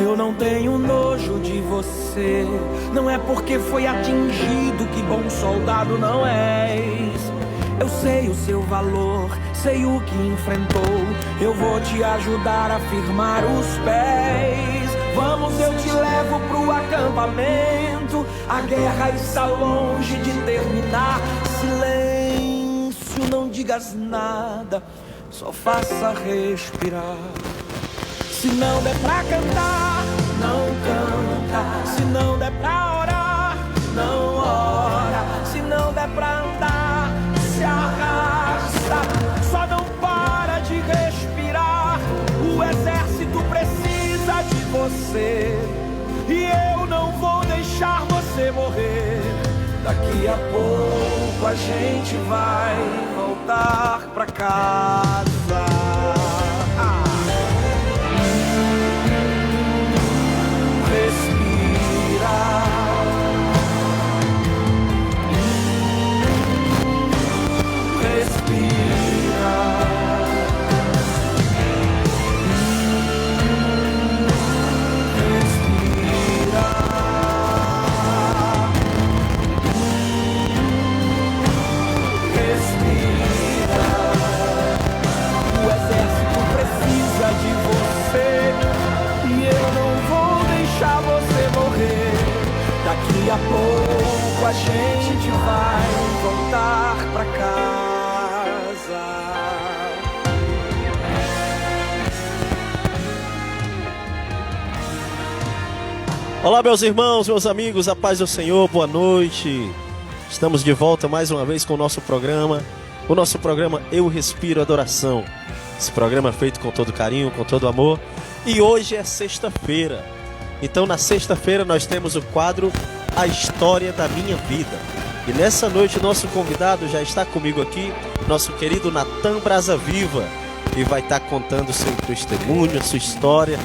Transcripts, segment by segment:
Eu não tenho nojo de você, não é porque foi atingido que bom soldado não és. Eu sei o seu valor, sei o que enfrentou, eu vou te ajudar a firmar os pés. Vamos, eu te levo pro acampamento, a guerra está longe de terminar. Silêncio, não digas nada, só faça respirar. Se não der pra cantar, não canta. Se não der pra orar, não ora. Se não der pra andar, se arrasta. Só não para de respirar. O exército precisa de você, e eu não vou deixar você morrer. Daqui a pouco a gente vai voltar pra casa. Daqui a pouco a gente vai voltar pra casa. Olá, meus irmãos, meus amigos, a paz do Senhor, boa noite. Estamos de volta mais uma vez com o nosso programa Eu Respiro Adoração. Esse programa é feito com todo carinho, com todo amor. E hoje é sexta-feira. Então, na sexta-feira, nós temos o quadro A História da Minha Vida. E nessa noite, o nosso convidado já está comigo aqui, nosso querido Natan Brasa Viva, e vai estar contando seu testemunho, sua história.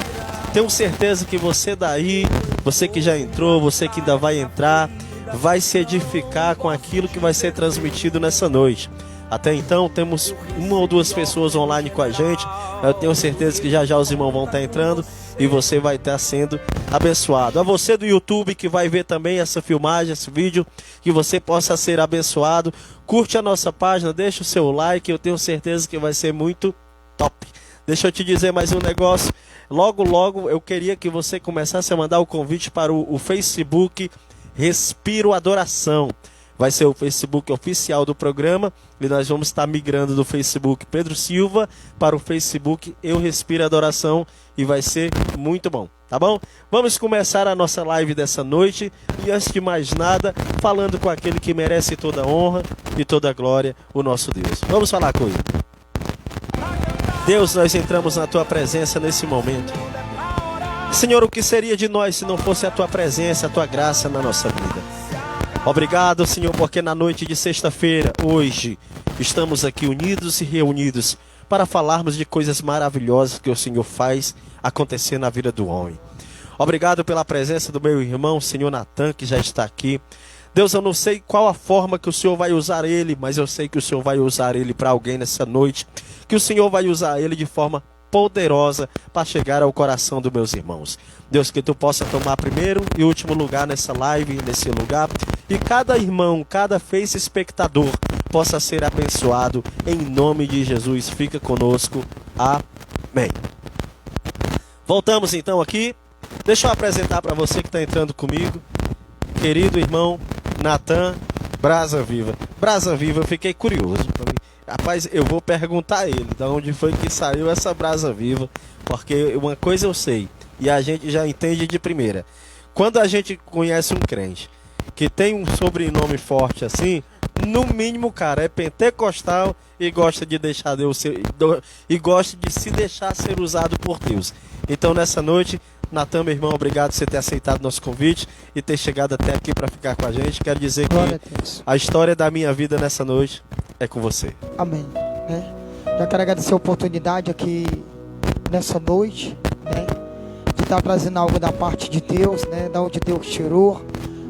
Tenho certeza que você daí, você que já entrou, você que ainda vai entrar, vai se edificar com aquilo que vai ser transmitido nessa noite. Até então, temos uma ou duas pessoas online com a gente. Eu tenho certeza que já já os irmãos vão estar entrando e você vai estar sendo abençoado. A você do YouTube que vai ver também essa filmagem, esse vídeo, que você possa ser abençoado. Curte a nossa página, deixa o seu like, eu tenho certeza que vai ser muito top. Deixa eu te dizer mais um negócio. Logo, logo, eu queria que você começasse a mandar o convite para o Facebook Respiro Adoração. Vai ser o Facebook oficial do programa e nós vamos estar migrando do Facebook Pedro Silva para o Facebook Eu Respiro Adoração e vai ser muito bom, tá bom? Vamos começar a nossa live dessa noite e antes de mais nada, falando com aquele que merece toda a honra e toda a glória, o nosso Deus. Vamos falar com ele. Deus, nós entramos na Tua presença nesse momento. Senhor, o que seria de nós se não fosse a Tua presença, a Tua graça na nossa vida? Obrigado, Senhor, porque na noite de sexta-feira, hoje, estamos aqui unidos e reunidos para falarmos de coisas maravilhosas que o Senhor faz acontecer na vida do homem. Obrigado pela presença do meu irmão, Senhor Natan, que já está aqui. Deus, eu não sei qual a forma que o Senhor vai usar ele, mas eu sei que o Senhor vai usar ele para alguém nessa noite, que o Senhor vai usar ele de forma poderosa para chegar ao coração dos meus irmãos. Deus, que Tu possa tomar primeiro e último lugar nessa live, nesse lugar, e cada irmão, cada face espectador possa ser abençoado em nome de Jesus. Fica conosco. Amém. Voltamos então aqui. Deixa eu apresentar para você que está entrando comigo, querido irmão Natan Brasa Viva. Brasa Viva, eu fiquei curioso. Rapaz, eu vou perguntar a ele de onde foi que saiu essa brasa viva, porque uma coisa eu sei, e a gente já entende de primeira. Quando a gente conhece um crente que tem um sobrenome forte assim, no mínimo, cara, é pentecostal e gosta de deixar Deus ser, e gosta de se deixar ser usado por Deus. Então, nessa noite, Natan, meu irmão, obrigado por você ter aceitado nosso convite e ter chegado até aqui para ficar com a gente. Quero dizer que a história da minha vida nessa noite é com você. Amém. Já quero agradecer a oportunidade aqui nessa noite, de estar trazendo algo da parte de Deus, da onde Deus tirou,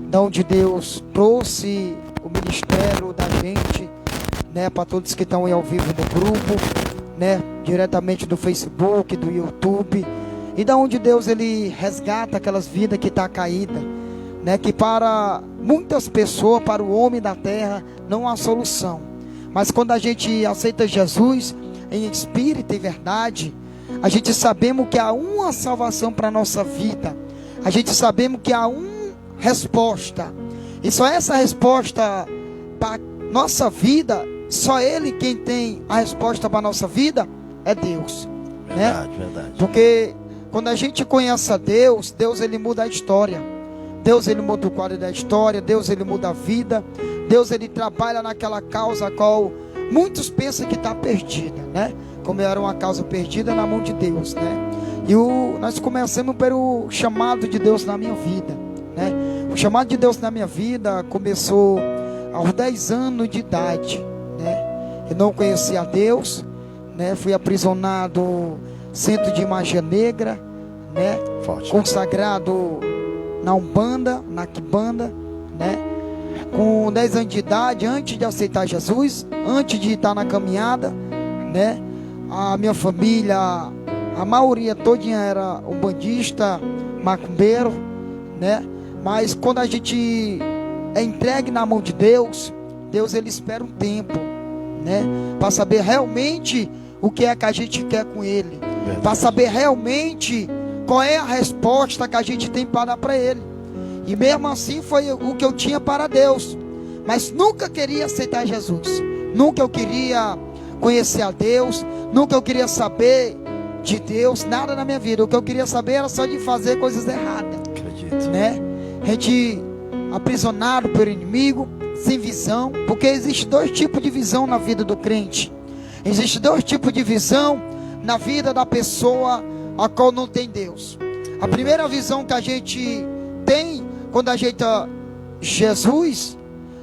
da onde Deus trouxe o ministério da gente, para todos que estão aí ao vivo no grupo, diretamente do Facebook, do YouTube. E da onde Deus ele resgata aquelas vidas que estão caídas, né? Que para muitas pessoas, para o homem da terra, não há solução. Mas quando a gente aceita Jesus em espírito e verdade, a gente sabemos que há uma salvação para a nossa vida. A gente sabemos que há uma resposta. E só essa resposta para nossa vida, só Ele quem tem a resposta para a nossa vida é Deus. Verdade, né? verdade. Porque quando a gente conhece a Deus, Deus ele muda a história. Deus ele muda o quadro da história. Deus ele muda a vida. Deus ele trabalha naquela causa a qual muitos pensam que está perdida, né? Como era uma causa perdida na mão de Deus, né? E nós começamos pelo chamado de Deus na minha vida, né? O chamado de Deus na minha vida começou aos 10 anos de idade, né? Eu não conhecia a Deus, né? Fui aprisionado no centro de magia negra, né? Forte. Consagrado na Umbanda, na Quibanda, né? Com 10 anos de idade, antes de aceitar Jesus, antes de estar na caminhada, né? A minha família, a maioria todinha era umbandista, macumbeiro, né? Mas quando a gente é entregue na mão de Deus, Deus ele espera um tempo, né? Para saber realmente o que é que a gente quer com Ele, para saber realmente qual é a resposta que a gente tem para dar para Ele. E mesmo assim foi o que eu tinha para Deus, mas nunca queria aceitar Jesus, nunca eu queria conhecer a Deus, nunca eu queria saber de Deus, nada na minha vida. O que eu queria saber era só de fazer coisas erradas. Acredito. Né? A gente aprisionado pelo inimigo, sem visão, porque existe 2 tipos de visão na vida do crente. Existe 2 tipos de visão na vida da pessoa a qual não tem Deus. A primeira visão que a gente tem quando ajeita Jesus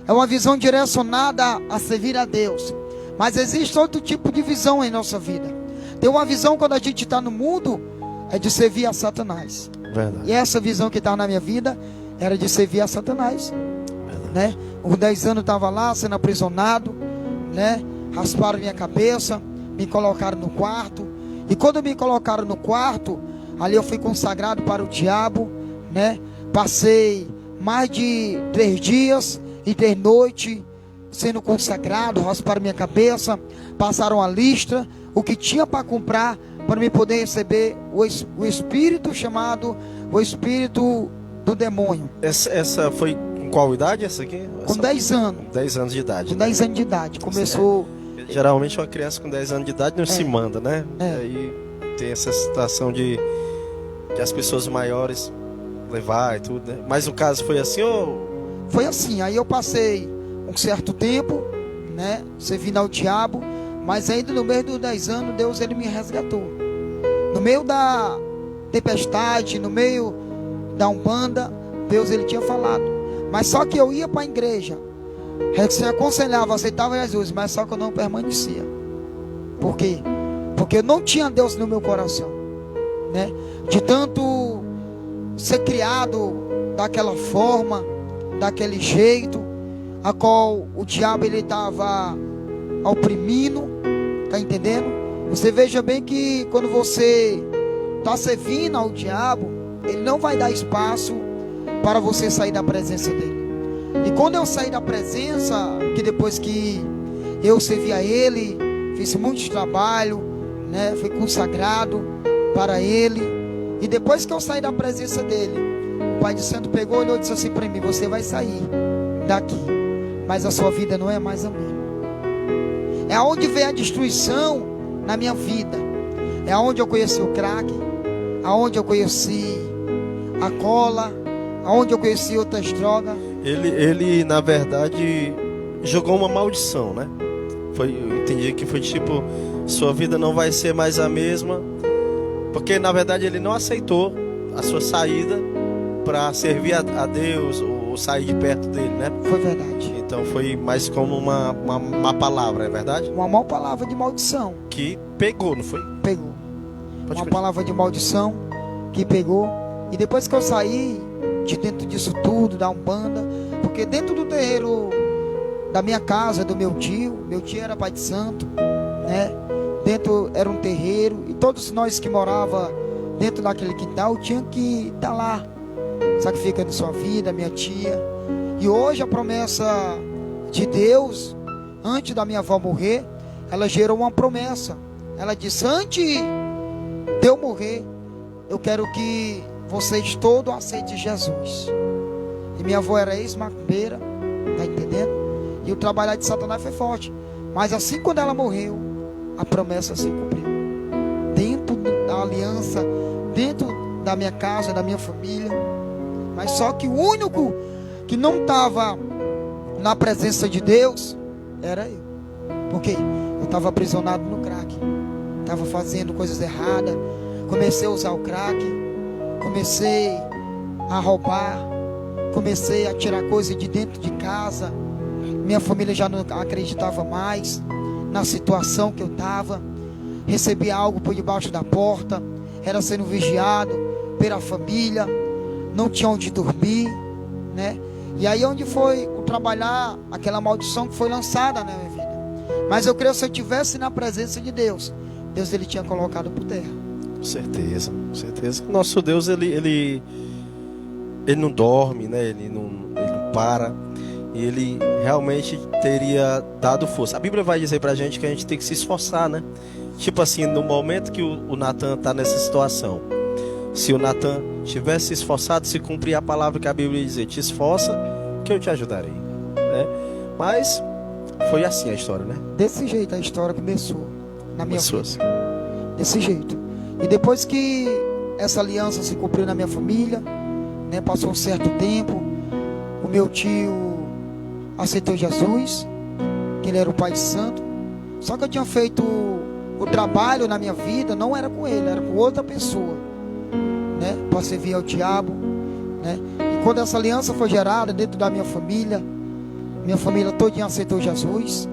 é uma visão direcionada a servir a Deus. Mas existe outro tipo de visão em nossa vida. Tem uma visão quando a gente está no mundo, é de servir a Satanás. Verdade. E essa visão que estava na minha vida era de servir a Satanás, né? Com 10 anos eu estava lá sendo aprisionado, né? Rasparam minha cabeça, me colocaram no quarto. E quando me colocaram no quarto, ali eu fui consagrado para o diabo, né? Passei mais de 3 dias e 3 noites sendo consagrado, rasparam minha cabeça, passaram a lista, o que tinha para comprar, para me poder receber o espírito chamado, o espírito do demônio. Essa foi com qual idade essa aqui? Com 10 anos. 10 anos de idade. Com 10 anos de idade. Começou... Geralmente uma criança com 10 anos de idade não se manda, né? Aí tem essa situação de as pessoas maiores levar e tudo, né? Mas o caso foi assim ou... Foi assim, aí eu passei um certo tempo, né? Servindo ao diabo, mas ainda no meio dos 10 anos, Deus ele me resgatou. No meio da tempestade, no meio da Umbanda, Deus ele tinha falado. Mas só que eu ia para a igreja, se aconselhava, aceitava Jesus, mas só que eu não permanecia. Por quê? Porque eu não tinha Deus no meu coração, né? De tanto ser criado daquela forma, daquele jeito, a qual o diabo ele estava oprimindo, tá entendendo? Você veja bem que quando você está servindo ao diabo, ele não vai dar espaço para você sair da presença dele. E quando eu saí da presença, que depois que eu servi a ele, fiz muito trabalho, né? Fui consagrado para ele. E depois que eu saí da presença dele, o Pai de Santo pegou, olhou e disse assim para mim: você vai sair daqui, mas a sua vida não é mais a minha. É aonde vem a destruição na minha vida. É aonde eu conheci o crack, aonde eu conheci a cola, aonde eu conheci outras drogas. Ele na verdade jogou uma maldição, né? Eu entendi que foi tipo, sua vida não vai ser mais a mesma, porque na verdade ele não aceitou a sua saída para servir a Deus ou sair de perto dele, né? Foi verdade. Então foi mais como uma palavra, é verdade? Uma mal palavra de maldição. Que pegou, não foi? Pegou. Pode Uma continuar. palavra de maldição que pegou. E depois que eu saí de dentro disso tudo, da Umbanda, porque dentro do terreiro da minha casa, do meu tio era pai de santo, né? Dentro era um terreiro, e todos nós que morava dentro daquele quintal, eu tinha que estar lá, sacrificando sua vida, minha tia. E hoje a promessa de Deus, antes da minha avó morrer, ela gerou uma promessa. Ela disse: antes de eu morrer, eu quero que vocês todos aceitem Jesus. E minha avó era ex-macumbeira, tá entendendo? E o trabalhar de Satanás foi forte. Mas assim, quando ela morreu, a promessa se cumpriu. Dentro da aliança, dentro da minha casa, da minha família. Mas só que o único que não estava na presença de Deus era eu. Porque eu estava aprisionado no crack. Estava fazendo coisas erradas. Comecei a usar o crack. Comecei a roubar. Comecei a tirar coisas de dentro de casa. Minha família já não acreditava mais na situação que eu estava. Recebia algo por debaixo da porta. Era sendo vigiado pela família. Não tinha onde dormir, né? E aí onde foi o trabalhar aquela maldição que foi lançada na minha vida. Mas eu creio que se eu estivesse na presença de Deus, Deus ele tinha colocado por terra. Com certeza, com certeza. Nosso Deus, ele não dorme, né? Ele não para. E ele realmente teria dado força. A Bíblia vai dizer pra gente que a gente tem que se esforçar, né? Tipo assim, no momento que o Natan tá nessa situação, se o Natan tivesse esforçado, se cumprir a palavra que a Bíblia diz: te esforça, que eu te ajudarei, né? Mas foi assim a história, né? Desse jeito a história começou na minha vida. Desse jeito. E depois que essa aliança se cumpriu na minha família, né? Passou um certo tempo, o meu tio aceitou Jesus, que ele era o Pai Santo. Só que eu tinha feito o trabalho na minha vida, não era com ele, era com outra pessoa, né? Para servir ao diabo, né? E quando essa aliança foi gerada dentro da minha família todinha aceitou Jesus,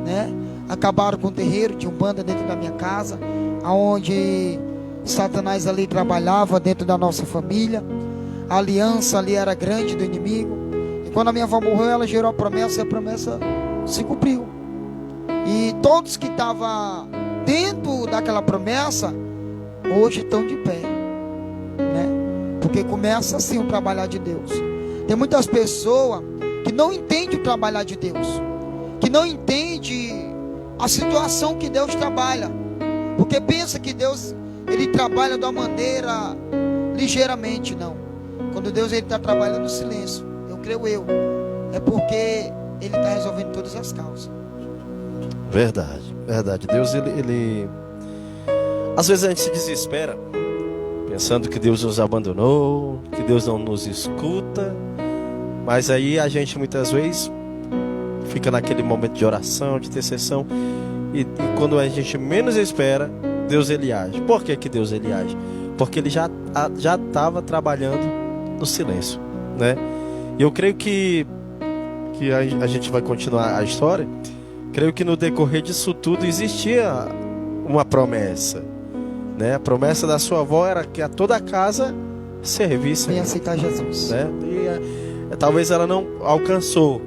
né? Acabaram com o terreiro de Umbanda dentro da minha casa, aonde Satanás ali trabalhava dentro da nossa família. A aliança ali era grande do inimigo. E quando a minha avó morreu, ela gerou a promessa, e a promessa se cumpriu. E todos que estavam dentro daquela promessa hoje estão de pé, né? Porque começa assim o trabalhar de Deus. Tem muitas pessoas que não entendem o trabalhar de Deus, que não entendem a situação que Deus trabalha, porque pensa que Deus ele trabalha de uma maneira ligeiramente. Não. Quando Deus ele está trabalhando no silêncio, é porque ele está resolvendo todas as causas. Verdade, verdade. Deus ele às vezes a gente se desespera pensando que Deus nos abandonou, que Deus não nos escuta. Mas aí a gente muitas vezes fica naquele momento de oração, de intercessão, e quando a gente menos espera, Deus ele age. Por que Deus ele age? Porque ele já estava trabalhando no silêncio, né? E eu creio que a gente vai continuar a história. Creio que no decorrer disso tudo existia uma promessa, né? A promessa da sua avó era que a toda a casa servisse, em aceitar Jesus, né? Talvez ela não alcançou,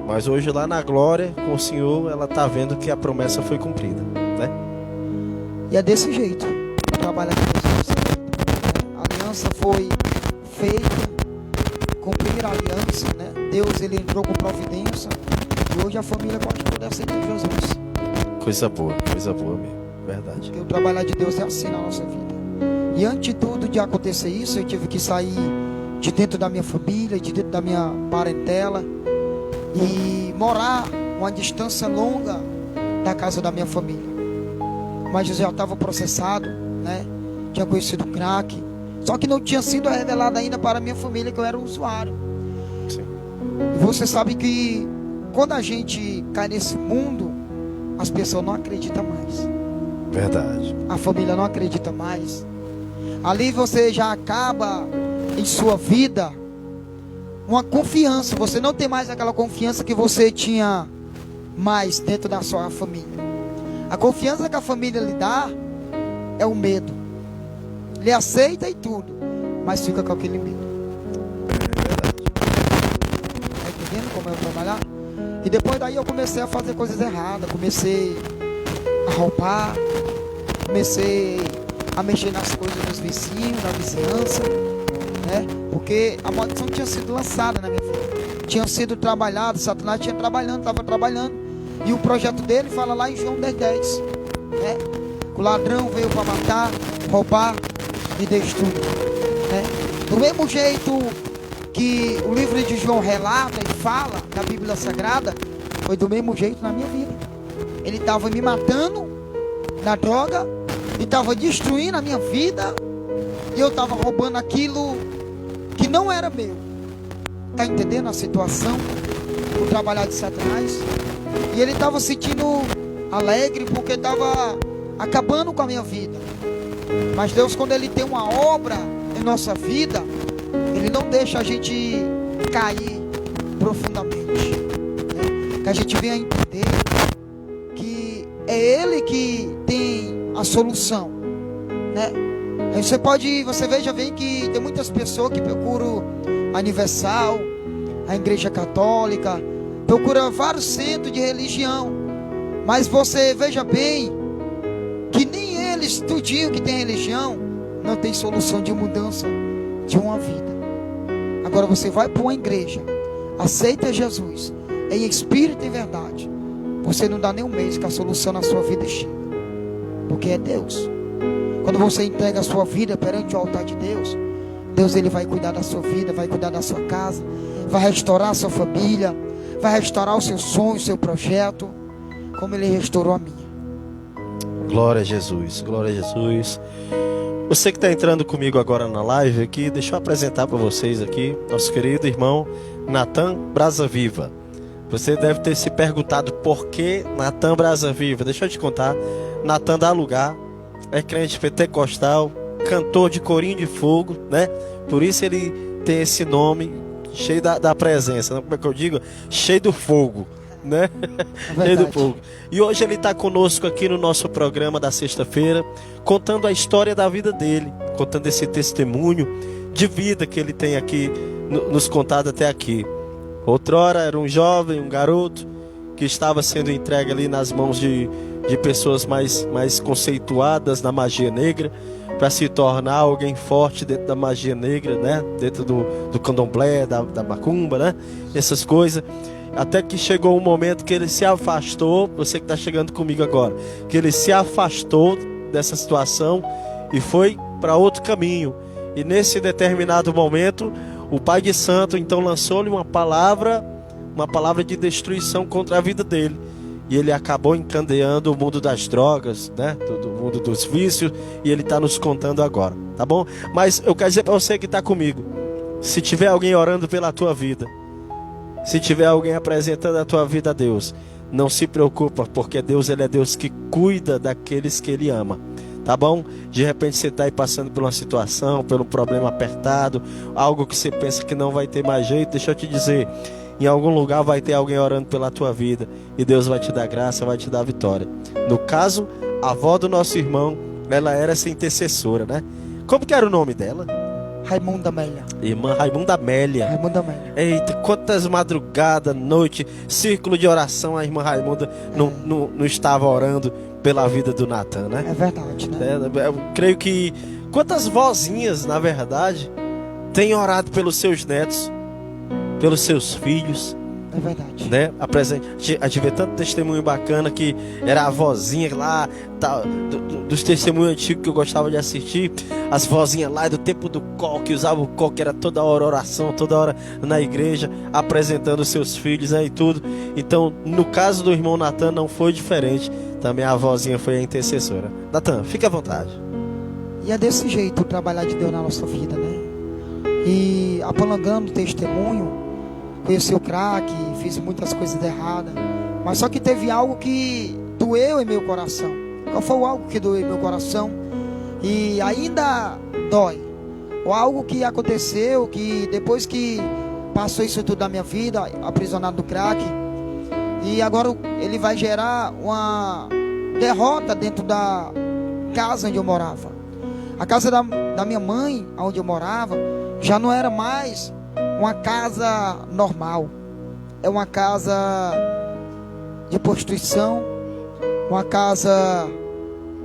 mas hoje lá na glória com o Senhor, ela está vendo que a promessa foi cumprida, né? E é desse jeito trabalha com Jesus. A aliança foi feita, cumprir a aliança, né? Deus ele entrou com providência e hoje a família pode poder aceitar Jesus. Coisa boa mesmo, verdade. Porque o trabalhar de Deus é assim na nossa vida. E antes de tudo de acontecer isso, eu tive que sair de dentro da minha família, de dentro da minha parentela e morar uma distância longa da casa da minha família. Mas eu já estava processado, né? Tinha conhecido crack, só que não tinha sido revelado ainda para a minha família que eu era um usuário. Sim. E você sabe que quando a gente cai nesse mundo, as pessoas não acreditam mais. Verdade. A família não acredita mais. Ali você já acaba em sua vida uma confiança. Você não tem mais aquela confiança que você tinha mais dentro da sua família. A confiança que a família lhe dá é o medo. Ele aceita e tudo, mas fica com aquele medo. Tá entendendo como eu trabalhar? E depois daí eu comecei a fazer coisas erradas. Comecei a roubar, comecei a mexer nas coisas dos vizinhos, da vizinhança, né? Porque a maldição tinha sido lançada na minha vida, tinha sido trabalhada, Satanás estava trabalhando, e o projeto dele fala lá em João 10:10, né? O ladrão veio para matar, roubar e destruir, né? Do mesmo jeito que o livro de João relata e fala da Bíblia Sagrada, foi do mesmo jeito na minha vida. Ele estava me matando na droga, e estava destruindo a minha vida, e eu estava roubando aquilo que não era meu. Está entendendo a situação, o trabalhar de Satanás? E ele estava sentindo alegre porque estava acabando com a minha vida. Mas Deus, quando Ele tem uma obra em nossa vida, Ele não deixa a gente cair profundamente, né? Que a gente venha entender que é Ele que tem a solução, né? Aí você veja bem que tem muitas pessoas que procuram a Universal, a Igreja Católica, procura vários centros de religião, mas você veja bem que nem eles, tudinho que tem religião, não tem solução de mudança de uma vida. Agora você vai para uma igreja, aceita Jesus em espírito e verdade, você não dá nem um mês que a solução na sua vida chega, porque é Deus. Quando você entrega a sua vida perante o altar de Deus, Deus Ele vai cuidar da sua vida, vai cuidar da sua casa, vai restaurar a sua família, vai restaurar o seu sonho, o seu projeto, como Ele restaurou a minha. Glória a Jesus, glória a Jesus. Você que está entrando comigo agora na live aqui, deixa eu apresentar para vocês aqui nosso querido irmão Natan Brasa Viva. Você deve ter se perguntado por que Natan Brasa Viva. Deixa eu te contar. Natan dá lugar, é crente pentecostal, cantor de corinho de fogo, né? Por isso ele tem esse nome, cheio da presença, como é que eu digo? Cheio do fogo, né? É cheio do fogo. E hoje ele está conosco aqui no nosso programa da sexta-feira, contando a história da vida dele, contando esse testemunho de vida que ele tem aqui, nos contado até aqui. Outrora era um jovem, um garoto, que estava sendo entregue ali nas mãos de pessoas mais conceituadas na magia negra, para se tornar alguém forte dentro da magia negra, né? Dentro do candomblé, da macumba, né? Essas coisas. Até que chegou um momento que ele se afastou, você que está chegando comigo agora, que ele se afastou dessa situação e foi para outro caminho. E nesse determinado momento, o Pai de Santo então lançou-lhe uma palavra de destruição contra a vida dele. E ele acabou encandeando o mundo das drogas, né? Do mundo dos vícios. E ele está nos contando agora, tá bom? Mas eu quero dizer para você que está comigo, se tiver alguém orando pela tua vida, se tiver alguém apresentando a tua vida a Deus, não se preocupa, porque Deus, Ele é Deus que cuida daqueles que Ele ama, tá bom? De repente você está aí passando por uma situação, pelo problema apertado, algo que você pensa que não vai ter mais jeito. Deixa eu te dizer, em algum lugar vai ter alguém orando pela tua vida, e Deus vai te dar graça, vai te dar vitória. No caso, a avó do nosso irmão, ela era essa intercessora, né? Como que era o nome dela? Raimunda Amélia. Irmã Raimunda Amélia. Raimunda Amélia. Eita, quantas madrugadas, noite, círculo de oração, a irmã Raimunda não estava orando pela vida do Natan, né? É verdade, né? Eu creio que quantas vozinhas, na verdade, têm orado pelos seus netos, pelos seus filhos. É verdade, né? A gente vê tanto testemunho bacana, que era a vozinha lá, dos testemunhos antigos que eu gostava de assistir, as vozinhas lá do tempo do coque, usava o coque, era toda hora oração, toda hora na igreja, apresentando seus filhos, né, e tudo. Então, no caso do irmão Natan, não foi diferente, também a vozinha foi a intercessora. Natan, fique à vontade. E é desse jeito o trabalhar de Deus na nossa vida, né? E apalangando o testemunho, conheci o crack, fiz muitas coisas erradas, mas só que teve algo que doeu em meu coração. Qual foi o algo que doeu em meu coração e ainda dói? Ou algo que aconteceu, que depois que passou isso tudo da minha vida, aprisionado do crack, e agora ele vai gerar uma derrota dentro da casa onde eu morava. A casa da minha mãe, onde eu morava, já não era mais uma casa normal. É uma casa de prostituição, uma casa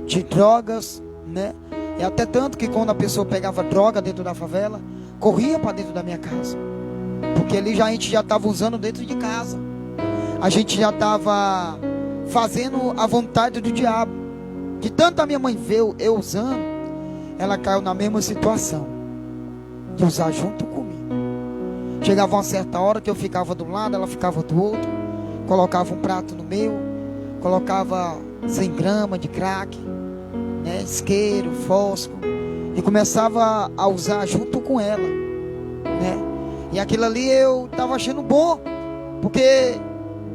de drogas, né? E até tanto que quando a pessoa pegava droga dentro da favela, corria para dentro da minha casa. Porque ali a gente já estava usando dentro de casa. A gente já estava fazendo a vontade do diabo. De tanto a minha mãe viu eu usando, ela caiu na mesma situação de usar junto comigo. Chegava uma certa hora que eu ficava de um lado, ela ficava do outro. Colocava um prato no meu, colocava 100 gramas de crack, né, isqueiro, fósforo, e começava a usar junto com ela, né? E aquilo ali eu estava achando bom, porque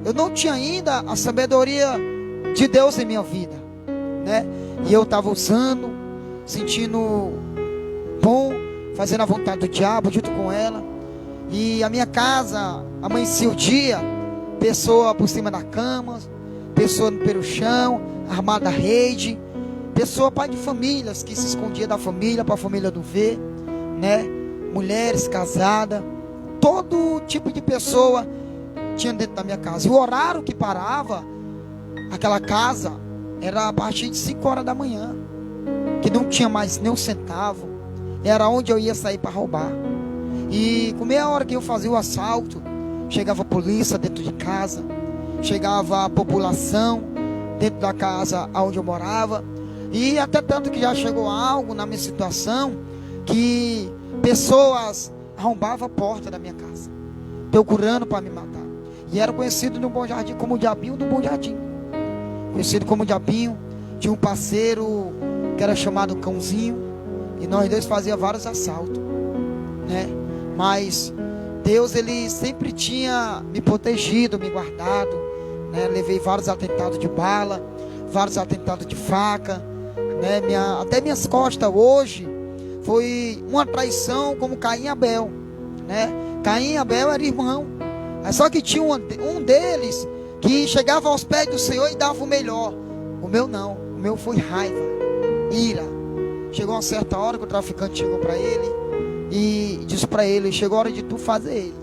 eu não tinha ainda a sabedoria de Deus em minha vida, né? E eu estava usando, sentindo bom, fazendo a vontade do diabo junto com ela. E a minha casa amanhecia o dia, pessoa por cima da cama, pessoa pelo chão, armada a rede, pessoa pai de famílias que se escondia da família para a família não ver, né? Mulheres casadas, todo tipo de pessoa tinha dentro da minha casa. E o horário que parava aquela casa era a partir de 5 horas da manhã, que não tinha mais nem um centavo, era onde eu ia sair para roubar. E com meia hora que eu fazia o assalto, chegava a polícia dentro de casa, chegava a população dentro da casa onde eu morava. E até tanto que já chegou algo na minha situação, que pessoas arrombavam a porta da minha casa, procurando para me matar. E era conhecido no Bom Jardim como o Diabinho do Bom Jardim. Conhecido como o Diabinho. Tinha um parceiro que era chamado Cãozinho, e nós dois fazíamos vários assaltos, né? Mas Deus, ele sempre tinha me protegido, me guardado, né? Levei vários atentados de bala, vários atentados de faca, né? Até minhas costas hoje foi uma traição, como Caim e Abel, né? Caim e Abel eram irmãos, só que tinha um deles que chegava aos pés do Senhor e dava o melhor. O meu não, o meu foi raiva, ira. Chegou uma certa hora que o traficante chegou para ele e disse para ele: chegou a hora de tu fazer ele,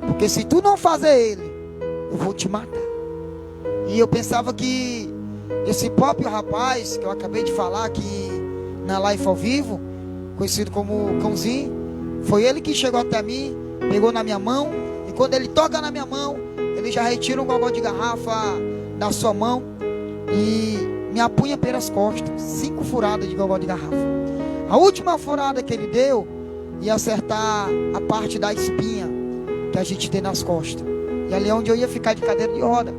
porque se tu não fazer ele, eu vou te matar. E eu pensava que esse próprio rapaz que eu acabei de falar aqui na live ao vivo, conhecido como Cãozinho, foi ele que chegou até mim, pegou na minha mão, e quando ele toca na minha mão, ele já retira um gogó de garrafa da sua mão e me apunha pelas costas, 5 furadas de gogó de garrafa. A última furada que ele deu ia acertar a parte da espinha que a gente tem nas costas, e ali é onde eu ia ficar de cadeira de roda,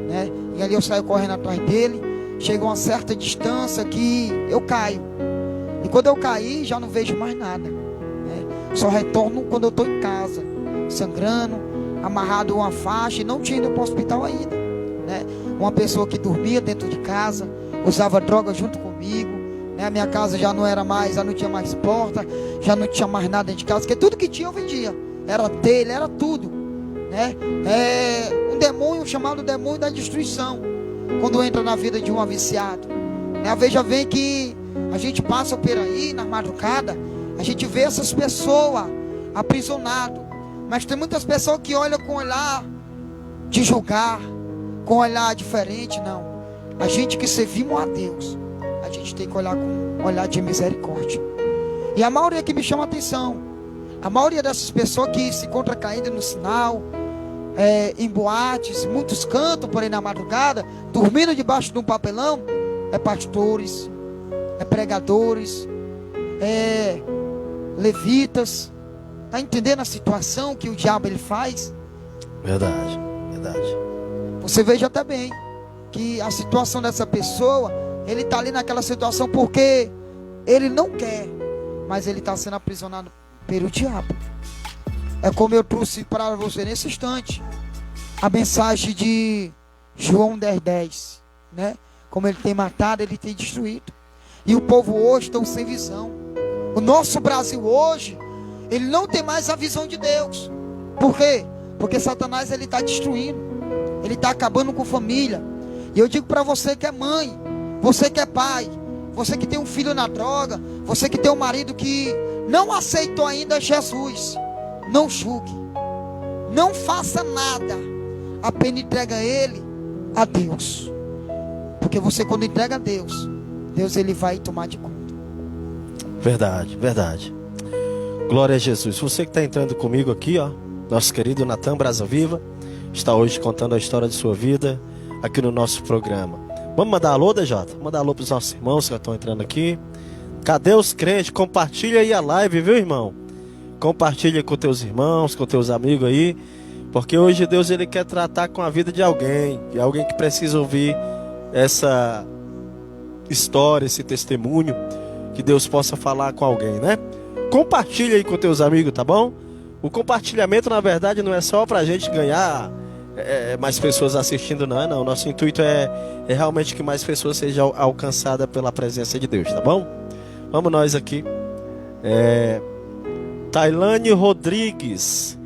né? E ali eu saio correndo atrás dele. Chega uma certa distância que eu caio, e quando eu caí já não vejo mais nada, né? Só retorno quando eu estou em casa, sangrando, amarrado a uma faixa, e não tinha ido para o hospital ainda, né? Uma pessoa que dormia dentro de casa, usava droga junto comigo, né? A minha casa já não era mais, já não tinha mais porta, já não tinha mais nada dentro de casa, porque tudo que tinha eu vendia, era telha, era tudo, né? Um demônio chamado demônio da destruição, quando entra na vida de um viciado, né? Veja bem que a gente passa por aí na madrugada, a gente vê essas pessoas aprisionadas, mas tem muitas pessoas que olham com olhar de julgar, com olhar diferente. Não, a gente que servimos a Deus, a gente tem que olhar com um olhar de misericórdia. E a maioria que me chama a atenção, a maioria dessas pessoas que se encontram caídas no sinal, em boates, muitos cantam por aí na madrugada, dormindo debaixo de um papelão, é pastores, é pregadores, é levitas. Está entendendo a situação que o diabo ele faz? Verdade, verdade. Você veja até bem que a situação dessa pessoa, ele está ali naquela situação porque ele não quer, mas ele está sendo aprisionado pelo diabo. É como eu trouxe para você nesse instante a mensagem de João 10:10, né? Como ele tem matado, ele tem destruído. E o povo hoje está sem visão. O nosso Brasil hoje, ele não tem mais a visão de Deus. Por quê? Porque Satanás ele está destruindo, ele está acabando com família. E eu digo para você que é mãe, você que é pai, você que tem um filho na droga, você que tem um marido que não aceitou ainda Jesus, não julgue, não faça nada, apenas entrega ele a Deus. Porque você, quando entrega a Deus, Deus ele vai tomar de conta. Verdade, verdade. Glória a Jesus. Você que está entrando comigo aqui, ó, nosso querido Natan Brasa Viva, está hoje contando a história de sua vida aqui no nosso programa. Vamos mandar alô, DJ? Mandar alô para os nossos irmãos que estão entrando aqui. Cadê os crentes? Compartilha aí a live, viu, irmão? Compartilha com teus irmãos, com teus amigos aí, porque hoje Deus ele quer tratar com a vida de alguém que precisa ouvir essa história, esse testemunho, que Deus possa falar com alguém, né? Compartilha aí com teus amigos, tá bom? O compartilhamento, na verdade, não é só pra gente ganhar mais pessoas assistindo, não. Nosso intuito é realmente que mais pessoas sejam alcançadas pela presença de Deus, tá bom? Vamos nós aqui. Tailane Rodrigues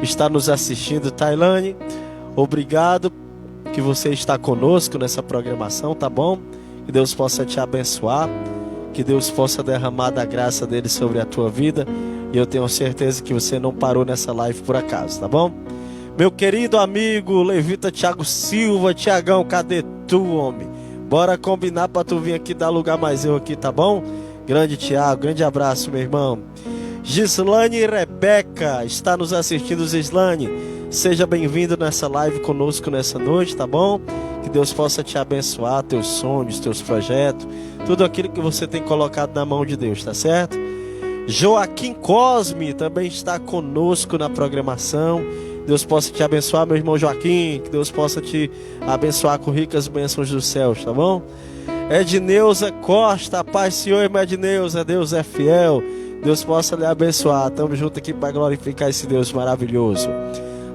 está nos assistindo. Tailane, obrigado que você está conosco nessa programação, tá bom? Que Deus possa te abençoar, que Deus possa derramar da graça dele sobre a tua vida. E eu tenho certeza que você não parou nessa live por acaso, tá bom? Meu querido amigo Levita Thiago Silva. Tiagão, cadê tu, homem? Bora combinar pra tu vir aqui dar lugar mais eu aqui, tá bom? Grande Tiago, grande abraço, meu irmão. Gislane Rebeca está nos assistindo. Gislane, seja bem-vindo nessa live conosco nessa noite, tá bom? Que Deus possa te abençoar, teus sonhos, teus projetos, tudo aquilo que você tem colocado na mão de Deus, tá certo? Joaquim Cosme também está conosco na programação. Deus possa te abençoar, meu irmão Joaquim. Que Deus possa te abençoar com ricas bênçãos dos céus, tá bom? Edneuza Costa, paz Senhor, irmã Edneuza, Deus é fiel. Deus possa lhe abençoar. Estamos juntos aqui para glorificar esse Deus maravilhoso.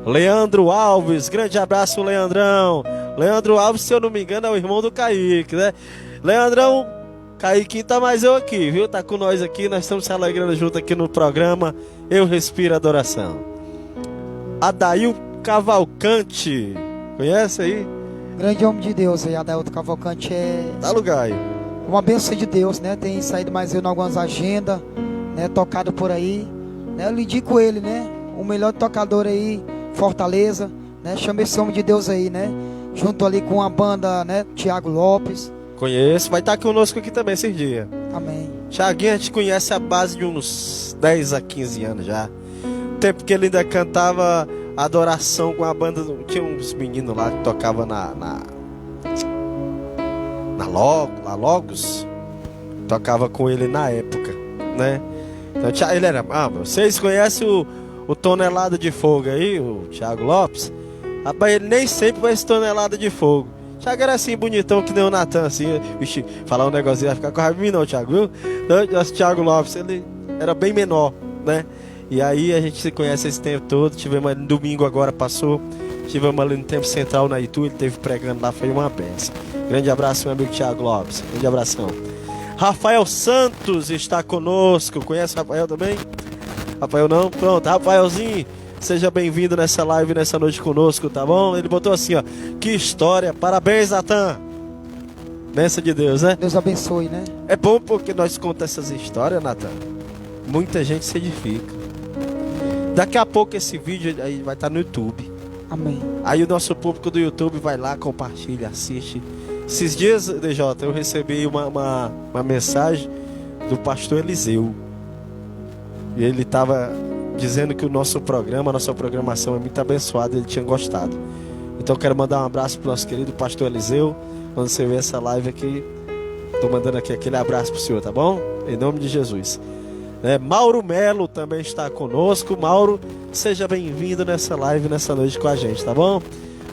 Leandro Alves, grande abraço, Leandrão. Leandro Alves, se eu não me engano, é o irmão do Kaique, né? Leandrão, Kaique tá mais eu aqui, viu? Tá com nós aqui, nós estamos se alegrando junto aqui no programa Eu Respiro Adoração. Adail Cavalcante, conhece aí? Grande homem de Deus aí, Adailton Cavalcante Dá lugar aí. Uma bênção de Deus, né? Tem saído mais eu em algumas agendas, né? Tocado por aí, né? Eu lhe indico ele, né? O melhor tocador aí, Fortaleza, né? Chama esse homem de Deus aí, né? Junto ali com a banda, né? Tiago Lopes. Conheço, vai estar conosco aqui também esses dias. Amém. Tiaguinho, a gente conhece a base de uns 10 a 15 anos já. Tempo que ele ainda cantava adoração com a banda. Tinha uns meninos lá que tocavam na Logos. Tocava com ele na época, né? Então, ele era... vocês conhecem o Tonelada de Fogo aí, o Tiago Lopes? Rapaz, ele nem sempre vai esse Tonelada de Fogo. Tiago era assim, bonitão, que nem o Natan, assim. Vixe, falar um negocinho, vai ficar com raiva de mim não, Tiago, viu? Então, nosso Tiago Lopes, ele era bem menor, né? E aí a gente se conhece esse tempo todo. Tivemos no domingo agora, passou. Tivemos ali no Tempo Central na Itu, ele esteve pregando lá, foi uma benção. Grande abraço, meu amigo Tiago Lopes. Grande abração. Rafael Santos está conosco. Conhece o Rafael também? Rafael não? Pronto, Rafaelzinho, seja bem-vindo nessa live, nessa noite conosco, tá bom? Ele botou assim, ó, que história, parabéns, Natan. Bênção de Deus, né? Deus abençoe, né? É bom porque nós contamos essas histórias, Natan. Muita gente se edifica. Daqui a pouco esse vídeo aí vai estar no YouTube. Amém. Aí o nosso público do YouTube vai lá, compartilha, assiste. Esses dias, DJ, eu recebi uma mensagem do pastor Eliseu. E ele estava dizendo que o nosso programa, a nossa programação é muito abençoada, ele tinha gostado. Então eu quero mandar um abraço para o nosso querido pastor Eliseu. Quando você ver essa live aqui, estou mandando aqui aquele abraço para o senhor, tá bom? Em nome de Jesus. Mauro Melo também está conosco. Mauro, seja bem-vindo nessa live, nessa noite com a gente, tá bom?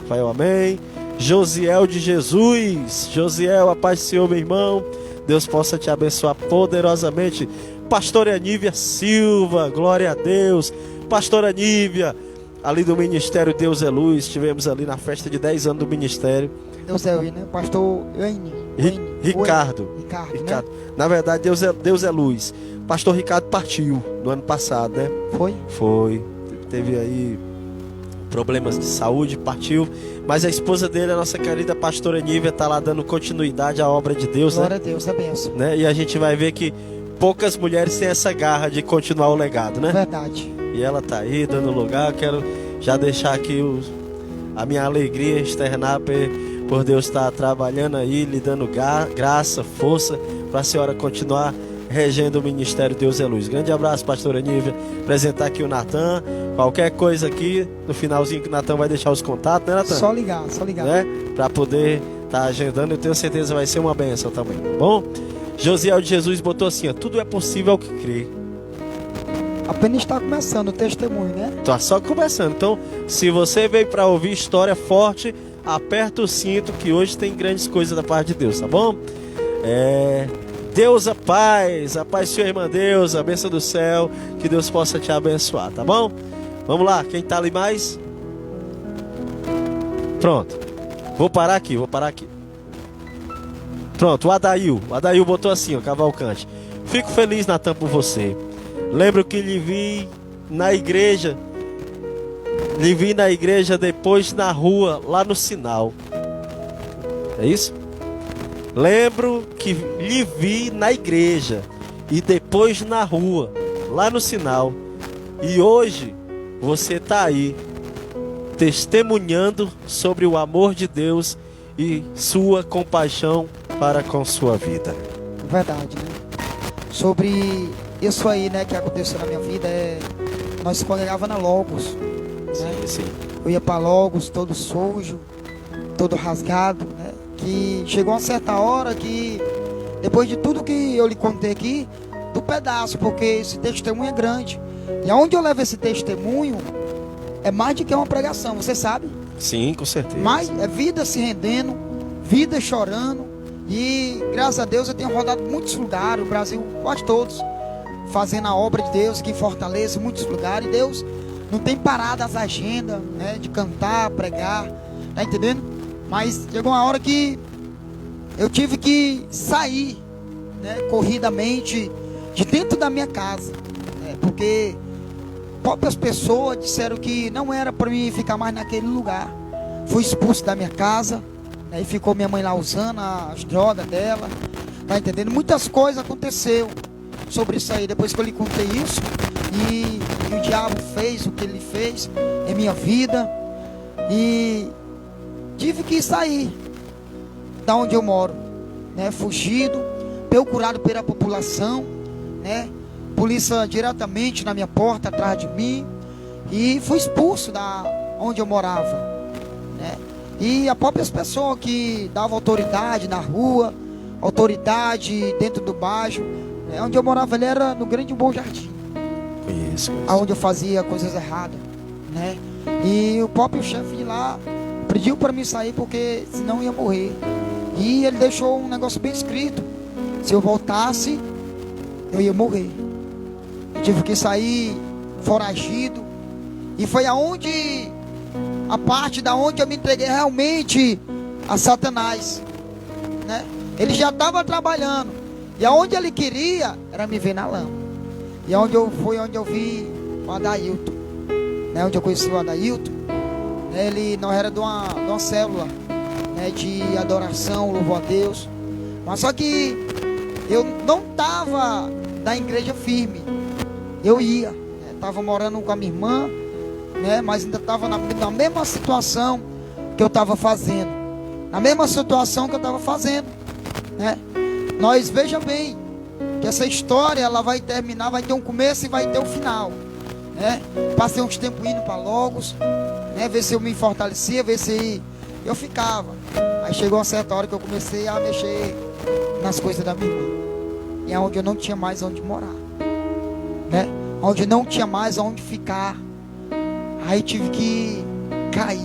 Vai, amém. Josiel de Jesus. Josiel, a paz do Senhor, meu irmão. Deus possa te abençoar poderosamente. Pastora Nívia Silva, glória a Deus. Pastora Nívia, ali do Ministério Deus é Luz. Estivemos ali na festa de 10 anos do Ministério. Deus é Luz, né? Pastor Ricardo. Né? Na verdade, Deus é Luz. Pastor Ricardo partiu no ano passado, né? Foi. Teve aí problemas de saúde, partiu. Mas a esposa dele, a nossa querida pastora Nívia, está lá dando continuidade à obra de Deus, glória né? a Deus, a benção. Né? E a gente vai ver que poucas mulheres têm essa garra de continuar o legado, né? Verdade. E ela tá aí dando lugar. Quero já deixar aqui a minha alegria, externar por Deus estar trabalhando aí, lhe dando graça, força, para a senhora continuar regendo o Ministério Deus é Luz. Grande abraço, pastora Nívia. Apresentar aqui o Natan. Qualquer coisa aqui, no finalzinho que o Natan vai deixar os contatos, né, Natan? Só ligar, só ligar. Né? Para poder estar agendando, eu tenho certeza vai ser uma bênção também, tá bom? Josiel de Jesus botou assim, ó, tudo é possível ao que crê. Apenas está começando o testemunho, né? Tá só começando. Então, se você veio para ouvir história forte, aperta o cinto que hoje tem grandes coisas da parte de Deus, tá bom? Deus a paz do Senhor, irmã Deus, a bênção do céu, que Deus possa te abençoar, tá bom? Vamos lá, quem tá ali mais? Pronto, vou parar aqui. Pronto, o Adail botou assim, ó, Cavalcante. Fico feliz, Natan, por você. Lembro que lhe vi na igreja, depois na rua, lá no sinal. É isso? Lembro que lhe vi na igreja e depois na rua, lá no sinal. E hoje você está aí, testemunhando sobre o amor de Deus e sua compaixão para com sua vida. Verdade, né? Sobre isso aí, né, que aconteceu na minha vida, nós se congregava na Logos, né? Sim. Eu ia para Logos todo sujo, todo rasgado, né? Que chegou uma certa hora que, depois de tudo que eu lhe contei aqui, do pedaço, porque esse testemunho é grande. E aonde eu levo esse testemunho, é mais do que uma pregação, você sabe? Sim, com certeza. Mas é vida se rendendo, vida chorando. E graças a Deus eu tenho rodado muitos lugares, o Brasil, quase todos, fazendo a obra de Deus aqui em Fortaleza, em muitos lugares. E Deus não tem parado as agendas, né, de cantar, pregar, tá entendendo? Mas chegou uma hora que eu tive que sair, né, corridamente de dentro da minha casa, né, porque próprias pessoas disseram que não era para mim ficar mais naquele lugar. Fui expulso da minha casa, né, e ficou minha mãe lá usando as drogas dela, tá entendendo? Muitas coisas aconteceu sobre isso aí, depois que eu lhe contei isso, e o diabo fez o que ele fez em minha vida, e tive que sair da onde eu moro, né, fugido, procurado pela população, né, polícia diretamente na minha porta, atrás de mim, e fui expulso da onde eu morava, né, e as próprias pessoas que davam autoridade na rua, autoridade dentro do bairro, né, onde eu morava, ele era no Grande Bom Jardim, Conheço. onde eu fazia coisas erradas, né, e o próprio chefe de lá pediu para mim sair porque senão eu ia morrer. E ele deixou um negócio bem escrito: se eu voltasse, eu ia morrer. Eu tive que sair foragido. E foi a parte da onde eu me entreguei realmente a Satanás, né? Ele já estava trabalhando. E aonde ele queria era me ver na lama. E onde eu vi o Adailton, né? Onde eu conheci o Adailton. Ele não era de uma célula, né, de adoração, louvor a Deus. Mas só que eu não estava da igreja firme. Eu ia, estava morando com a minha irmã, né, mas ainda estava na mesma situação que eu estava fazendo. Na mesma situação que eu estava fazendo, né? Nós, veja bem, que essa história ela vai terminar, vai ter um começo e vai ter um final, né? Passei uns tempos indo para Logos, né, ver se eu me fortalecia, ver se eu ficava. Aí chegou uma certa hora que eu comecei a mexer nas coisas da minha irmã, e é onde eu não tinha mais onde morar, né? Onde não tinha mais onde ficar. Aí tive que cair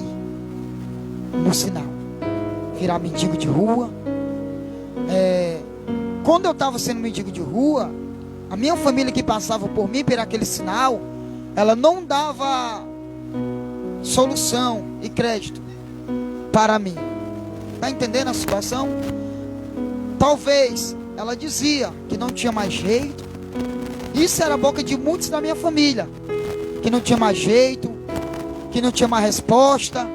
no sinal, virar mendigo de rua. Quando eu estava sendo mendigo de rua, a minha família que passava por mim, por aquele sinal, ela não dava solução e crédito para mim. Tá entendendo a situação? Talvez ela dizia que não tinha mais jeito. Isso era a boca de muitos da minha família, que não tinha mais jeito, que não tinha mais resposta.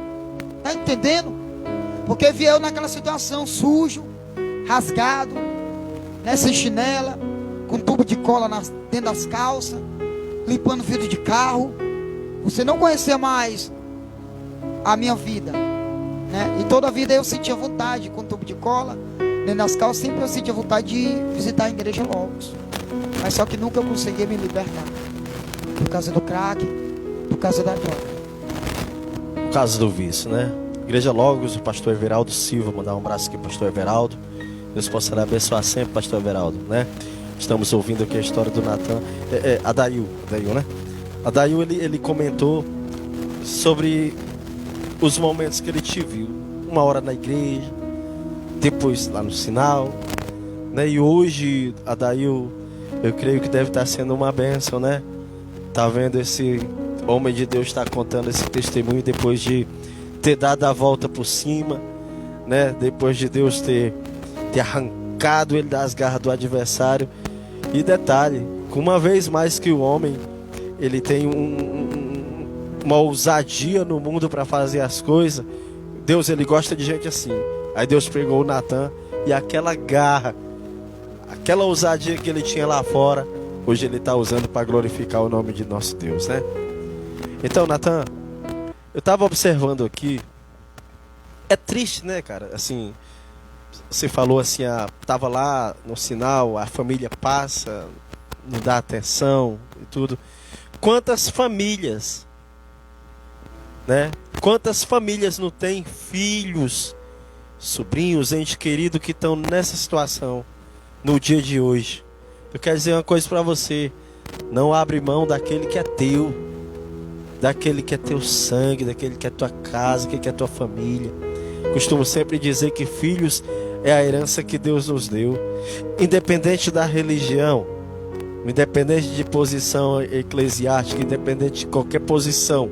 Tá entendendo? Porque vi eu naquela situação, sujo, rasgado, né, sem chinela, com tubo de cola dentro das calças, limpando vidro de carro. Você não conhecia mais a minha vida, né? E toda a vida eu sentia vontade, com tubo de cola dentro das calças, sempre eu sentia vontade de visitar a igreja Logos. Mas só que nunca eu conseguia me libertar. Por causa do crack, por causa da droga. Por causa do vício, né? Igreja Logos, o pastor Everaldo Silva, mandar um abraço aqui, pastor Everaldo. Deus possa lhe abençoar sempre, pastor Everaldo, né? Estamos ouvindo aqui a história do Natan. Adail, né? Adail, ele comentou sobre os momentos que ele te viu. Uma hora na igreja, depois lá no sinal, né? E hoje, Adail, eu creio que deve estar sendo uma bênção, né? Tá vendo esse homem de Deus está contando esse testemunho depois de ter dado a volta por cima, né? Depois de Deus ter arrancado ele das garras do adversário. E detalhe, uma vez mais que o homem, ele tem uma ousadia no mundo para fazer as coisas. Deus, ele gosta de gente assim. Aí Deus pegou o Natan e aquela garra, aquela ousadia que ele tinha lá fora, hoje ele está usando para glorificar o nome de nosso Deus, né? Então, Natan, eu estava observando aqui. É triste, né, cara? Assim, você falou assim, tava lá no sinal, a família passa, não dá atenção e tudo. Quantas famílias, né? Quantas famílias não têm filhos, sobrinhos, ente querido que estão nessa situação no dia de hoje? Eu quero dizer uma coisa para você: não abre mão daquele que é teu, daquele que é teu sangue, daquele que é tua casa, daquele que é tua família. Costumo sempre dizer que filhos é a herança que Deus nos deu, independente da religião, independente de posição eclesiástica, independente de qualquer posição.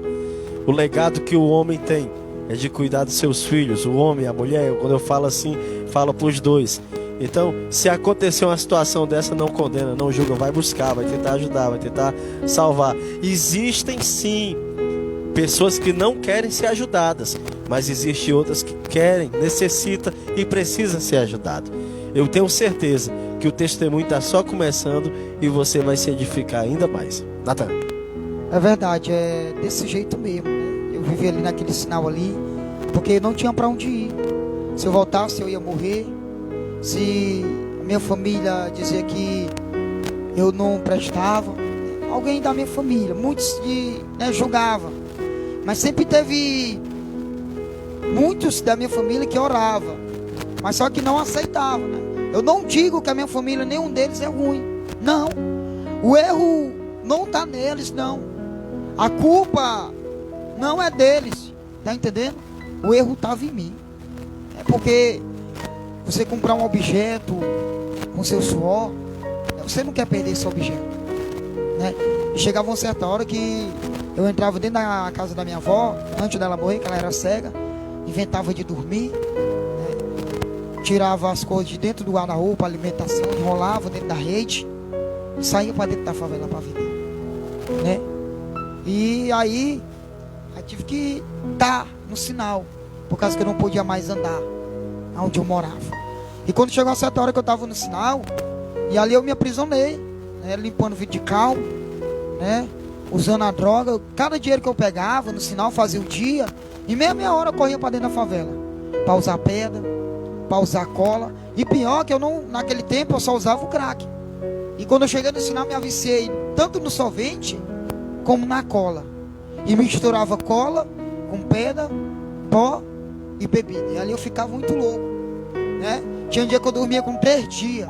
O legado que o homem tem é de cuidar dos seus filhos, o homem, a mulher. Quando eu falo assim, falo para os dois. Então, se acontecer uma situação dessa, não condena, não julga, vai buscar, vai tentar ajudar, vai tentar salvar. Existem sim pessoas que não querem ser ajudadas, mas existem outras que querem, necessitam e precisam ser ajudadas. Eu tenho certeza que o testemunho está só começando e você vai se edificar ainda mais. Natan. É verdade, é desse jeito mesmo, né? Eu vivi ali naquele sinal ali, porque não tinha para onde ir. Se eu voltasse, eu ia morrer. Se a minha família dizia que eu não prestava, alguém da minha família, muitos julgavam. Mas sempre teve muitos da minha família que oravam, mas só que não aceitavam, né? Eu não digo que a minha família, nenhum deles é ruim. Não. O erro não está neles, não. A culpa não é deles. Tá entendendo? O erro estava em mim. É porque você comprar um objeto com seu suor, você não quer perder esse objeto, né? E chegava uma certa hora que eu entrava dentro da casa da minha avó, antes dela morrer, que ela era cega, inventava de dormir, né? Tirava as coisas de dentro do guarda-roupa, alimentação, enrolava dentro da rede e saía para dentro da favela para vender, né? E aí eu tive que estar no sinal, por causa que eu não podia mais andar onde eu morava. E quando chegou a certa hora que eu estava no sinal, e ali eu me aprisionei, né? Limpando vidro de cal, né? Usando a droga. Cada dinheiro que eu pegava no sinal, fazia o dia, e meia hora eu corria para dentro da favela, para usar pedra, para usar cola. E pior que eu não, naquele tempo eu só usava o crack. E quando eu cheguei no sinal, me aviciei tanto no solvente como na cola, e misturava cola com pedra, pó e bebida. E ali eu ficava muito louco, né? Tinha um dia que eu dormia com 3 dias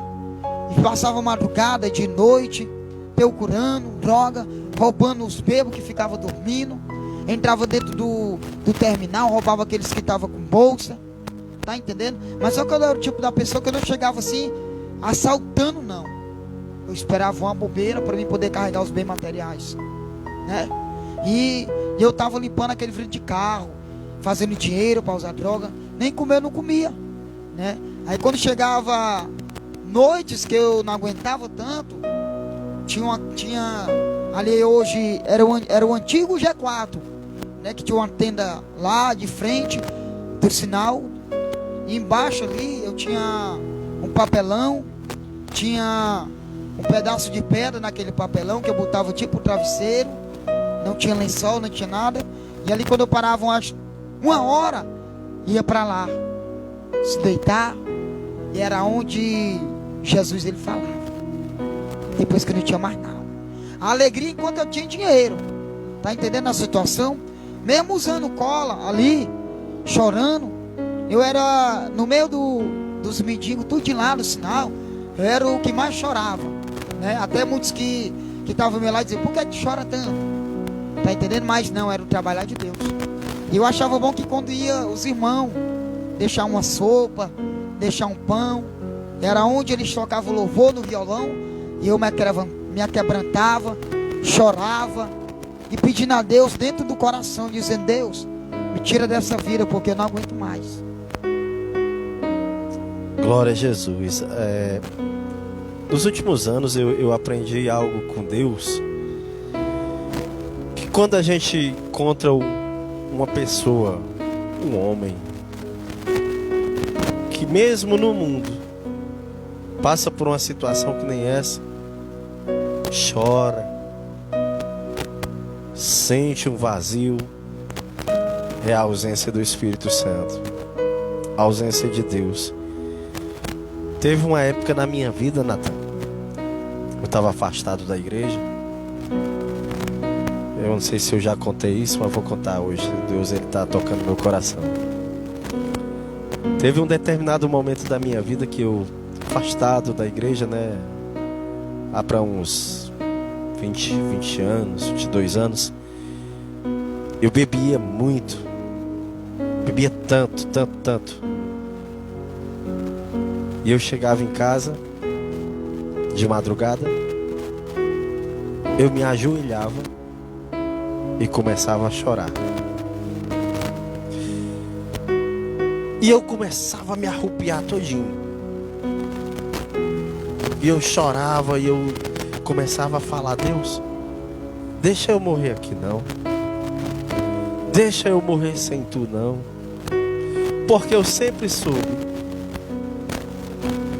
e passava madrugada, de noite, procurando droga, roubando os bebos que ficavam dormindo. Entrava dentro do terminal, roubava aqueles que estavam com bolsa. Tá entendendo? Mas só que eu era o tipo da pessoa que eu não chegava assim assaltando, não. Eu esperava uma bobeira para mim poder carregar os bens materiais, né? E eu tava limpando aquele vidro de carro, fazendo dinheiro para usar droga. Nem comer eu não comia, né? Aí quando chegava noites que eu não aguentava tanto, tinha ali hoje, era o antigo G4, né? Que tinha uma tenda lá de frente do sinal. E embaixo ali eu tinha um papelão, tinha um pedaço de pedra naquele papelão que eu botava tipo um travesseiro. Não tinha lençol, não tinha nada. E ali quando eu parava umas 1 hora, ia para lá se deitar. E era onde Jesus ele falava. depois que não tinha mais nada. A alegria enquanto eu tinha dinheiro. Tá entendendo a situação? Mesmo usando cola ali, chorando, eu era no meio dos mendigos, tudo de lá no sinal, eu era o que mais chorava, né? Até muitos que estavam ao meu lado diziam: por que tu chora tanto? Tá entendendo? Mas não, era o trabalhar de Deus. E eu achava bom que quando ia os irmãos deixar uma sopa, deixar um pão, era onde eles tocavam louvor no violão, e eu me aquebrantava, chorava e pedindo a Deus dentro do coração, dizendo: Deus, me tira dessa vida porque eu não aguento mais. Glória a Jesus. Nos últimos anos eu aprendi algo com Deus, que quando a gente encontra uma pessoa, um homem, que mesmo no mundo passa por uma situação que nem essa, chora, sente um vazio, é a ausência do Espírito Santo, a ausência de Deus. Teve uma época na minha vida, Natan, eu estava afastado da igreja. Eu não sei se eu já contei isso, mas vou contar hoje. Deus, ele está tocando meu coração. Teve um determinado momento da minha vida que eu, afastado da igreja, né, há para uns 20 anos, 22 anos, eu bebia muito, bebia tanto. E eu chegava em casa de madrugada, eu me ajoelhava e começava a chorar. E eu começava a me arrupiar todinho. E eu chorava e eu começava a falar: Deus, deixa eu morrer aqui não. Deixa eu morrer sem tu não. Porque eu sempre soube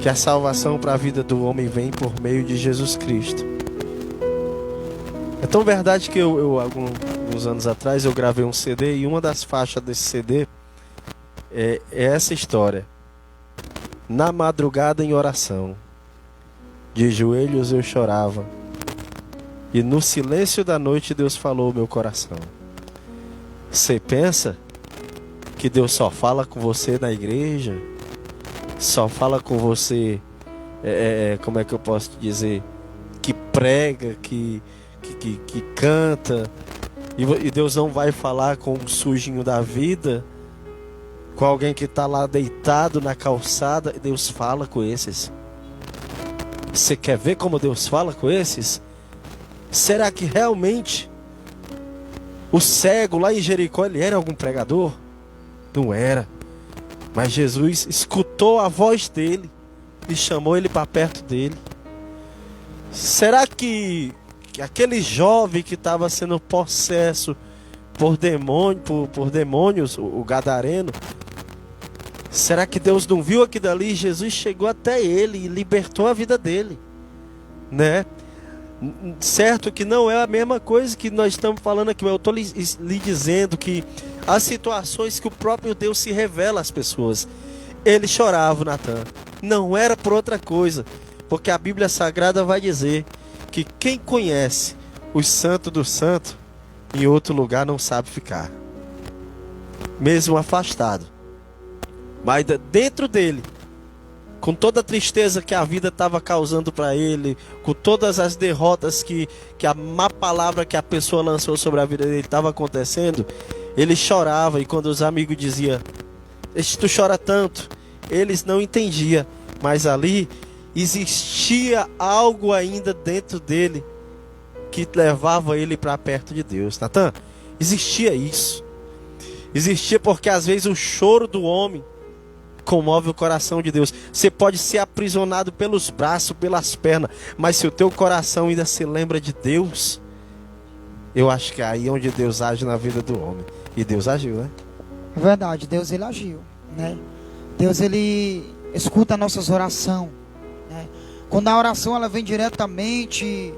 que a salvação para a vida do homem vem por meio de Jesus Cristo. É tão verdade que alguns anos atrás eu gravei um CD, e uma das faixas desse CD é essa história: na madrugada em oração, de joelhos eu chorava, e no silêncio da noite Deus falou ao meu coração. Você pensa que Deus só fala com você na igreja? Só fala com você, como é que eu posso dizer, que prega, que canta, e Deus não vai falar com um sujinho da vida, com alguém que está lá deitado na calçada? Deus fala com esses. Você quer ver como Deus fala com esses? Será que realmente o cego lá em Jericó, ele era algum pregador? Não era. Mas Jesus escutou a voz dele e chamou ele para perto dele. Será que aquele jovem que estava sendo possesso por demônios, o gadareno, será que Deus não viu aquilo dali? Jesus chegou até ele e libertou a vida dele, né? Certo que não é a mesma coisa que nós estamos falando aqui, mas eu estou lhe dizendo que há situações que o próprio Deus se revela às pessoas. Ele chorava, Natan, não era por outra coisa, porque a Bíblia Sagrada vai dizer que quem conhece os santos do santo, em outro lugar não sabe ficar, mesmo afastado. Mas dentro dele, com toda a tristeza que a vida estava causando para ele, com todas as derrotas que a má palavra que a pessoa lançou sobre a vida dele estava acontecendo, ele chorava. E quando os amigos diziam: tu chora tanto, eles não entendiam, mas ali existia algo ainda dentro dele que levava ele para perto de Deus. Natan, existia isso. Existia, porque às vezes o choro do homem comove o coração de Deus. Você pode ser aprisionado pelos braços, pelas pernas, mas se o teu coração ainda se lembra de Deus, eu acho que é aí onde Deus age na vida do homem. E Deus agiu, né? É verdade, Deus ele agiu, né? Deus ele escuta nossas orações, né? Quando a oração ela vem diretamente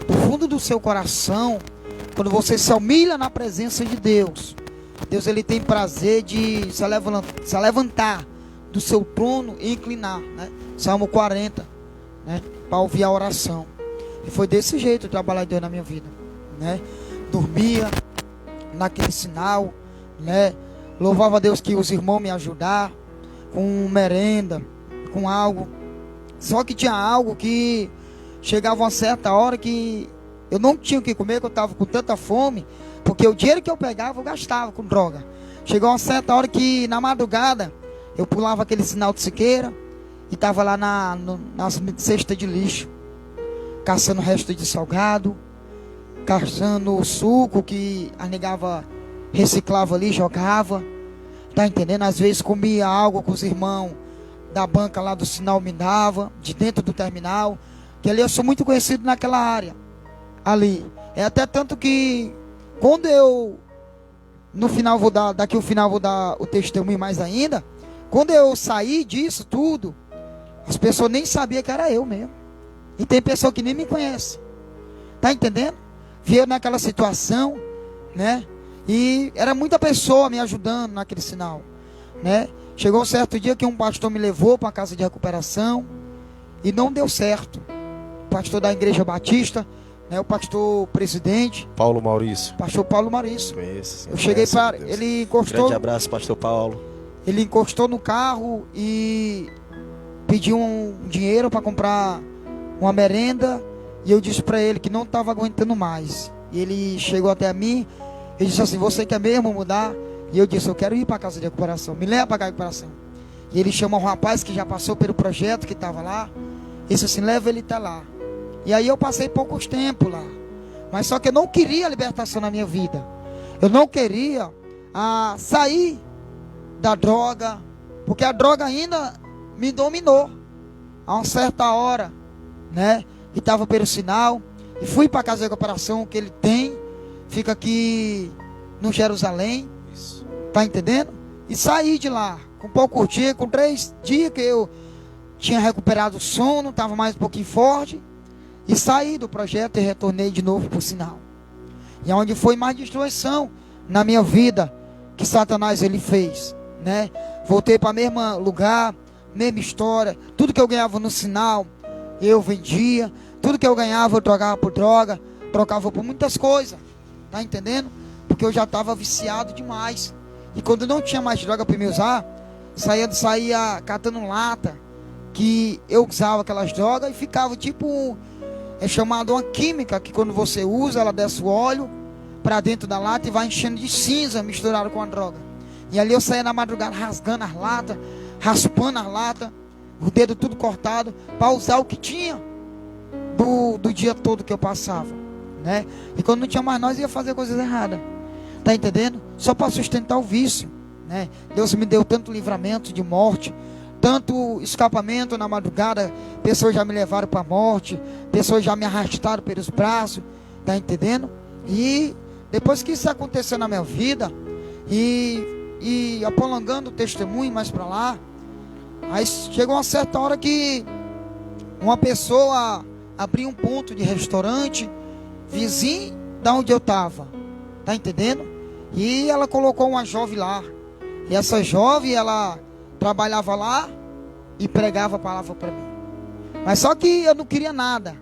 do fundo do seu coração, quando você se humilha na presença de Deus, Deus ele tem prazer de se levantar do seu trono e inclinar, né? Salmo 40, né? Para ouvir a oração. E foi desse jeito trabalhar Deus na minha vida, né? Dormia naquele sinal, né? Louvava a Deus que os irmãos me ajudaram com merenda, com algo. Só que tinha algo que chegava uma certa hora que eu não tinha o que comer, que eu estava com tanta fome, porque o dinheiro que eu pegava eu gastava com droga. Chegou uma certa hora que na madrugada eu pulava aquele sinal de Siqueira e estava lá nas cestas de lixo, caçando resto de salgado, caçando suco que a negava, reciclava ali, jogava. Tá entendendo? Às vezes comia algo com os irmãos da banca lá do sinal, me dava, de dentro do terminal. Que ali eu sou muito conhecido naquela área. Ali. É até tanto que quando eu, no final vou dar, daqui o final vou dar o testemunho mais ainda. Quando eu saí disso tudo, as pessoas nem sabiam que era eu mesmo. E tem pessoa que nem me conhece. Tá entendendo? Vieram naquela situação, né? E era muita pessoa me ajudando naquele sinal, né? Chegou um certo dia que um pastor me levou para a casa de recuperação e não deu certo. O pastor da Igreja Batista, né? O pastor presidente Paulo Maurício. Pastor Paulo Maurício. Conheço, eu cheguei para ele, encostou. Grande abraço, pastor Paulo. Ele encostou no carro e pediu um dinheiro para comprar uma merenda. E eu disse para ele que não estava aguentando mais. E ele chegou até mim. Ele disse assim: você quer mesmo mudar? E eu disse: eu quero ir para a casa de recuperação. Me leva para a casa de recuperação. E ele chamou um rapaz que já passou pelo projeto, que estava lá. E disse assim: leva ele até lá. E aí eu passei poucos tempos lá. Mas só que eu não queria libertação na minha vida. Eu não queria sair da droga. Porque a droga ainda me dominou. A uma certa hora, né? E estava pelo sinal. E fui para a casa de recuperação que ele tem. Fica aqui no Jerusalém. Isso. Tá entendendo? E saí de lá. Com poucos dias, com 3 dias que eu tinha recuperado o sono, estava mais um pouquinho forte. E saí do projeto e retornei de novo para o sinal. E onde foi mais destruição na minha vida que Satanás ele fez, né? Voltei para o mesmo lugar, mesma história. Tudo que eu ganhava no sinal, eu vendia. Tudo que eu ganhava, eu trocava por droga. Trocava por muitas coisas. Tá entendendo? Porque eu já estava viciado demais. E quando não tinha mais droga para me usar, saía catando lata. Que eu usava aquelas drogas e ficava tipo... É chamado uma química, que quando você usa, ela desce o óleo para dentro da lata e vai enchendo de cinza misturado com a droga. E ali eu saía na madrugada rasgando as latas, raspando as latas, o dedo tudo cortado, para usar o que tinha do dia todo que eu passava, né? E quando não tinha mais nós, ia fazer coisas erradas. Tá entendendo? Só para sustentar o vício, né? Deus me deu tanto livramento de morte, tanto escapamento na madrugada. Pessoas já me levaram para a morte, pessoas já me arrastaram pelos braços, tá entendendo? E depois que isso aconteceu na minha vida, e apolongando o testemunho mais para lá, aí chegou uma certa hora que uma pessoa abriu um ponto de restaurante vizinho da onde eu estava, tá entendendo? E ela colocou uma jovem lá, e essa jovem, ela trabalhava lá e pregava a palavra para mim. Mas só que eu não queria nada.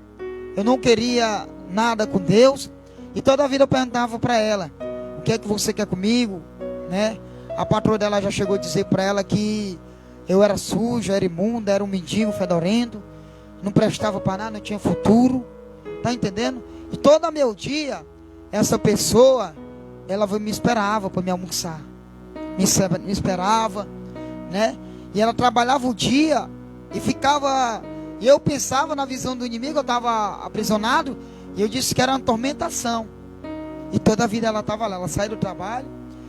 Eu não queria nada com Deus. E toda a vida eu perguntava para ela: o que é que você quer comigo? Né? A patroa dela já chegou a dizer para ela que eu era sujo, era imundo, era um mendigo fedorento, não prestava para nada, não tinha futuro. Tá entendendo? E todo meu dia, essa pessoa, ela me esperava para me almoçar. Me esperava, né? E ela trabalhava o dia e ficava... E eu pensava na visão do inimigo, eu estava aprisionado, e eu disse que era uma tormentação. E toda a vida ela estava lá, ela saiu do trabalho,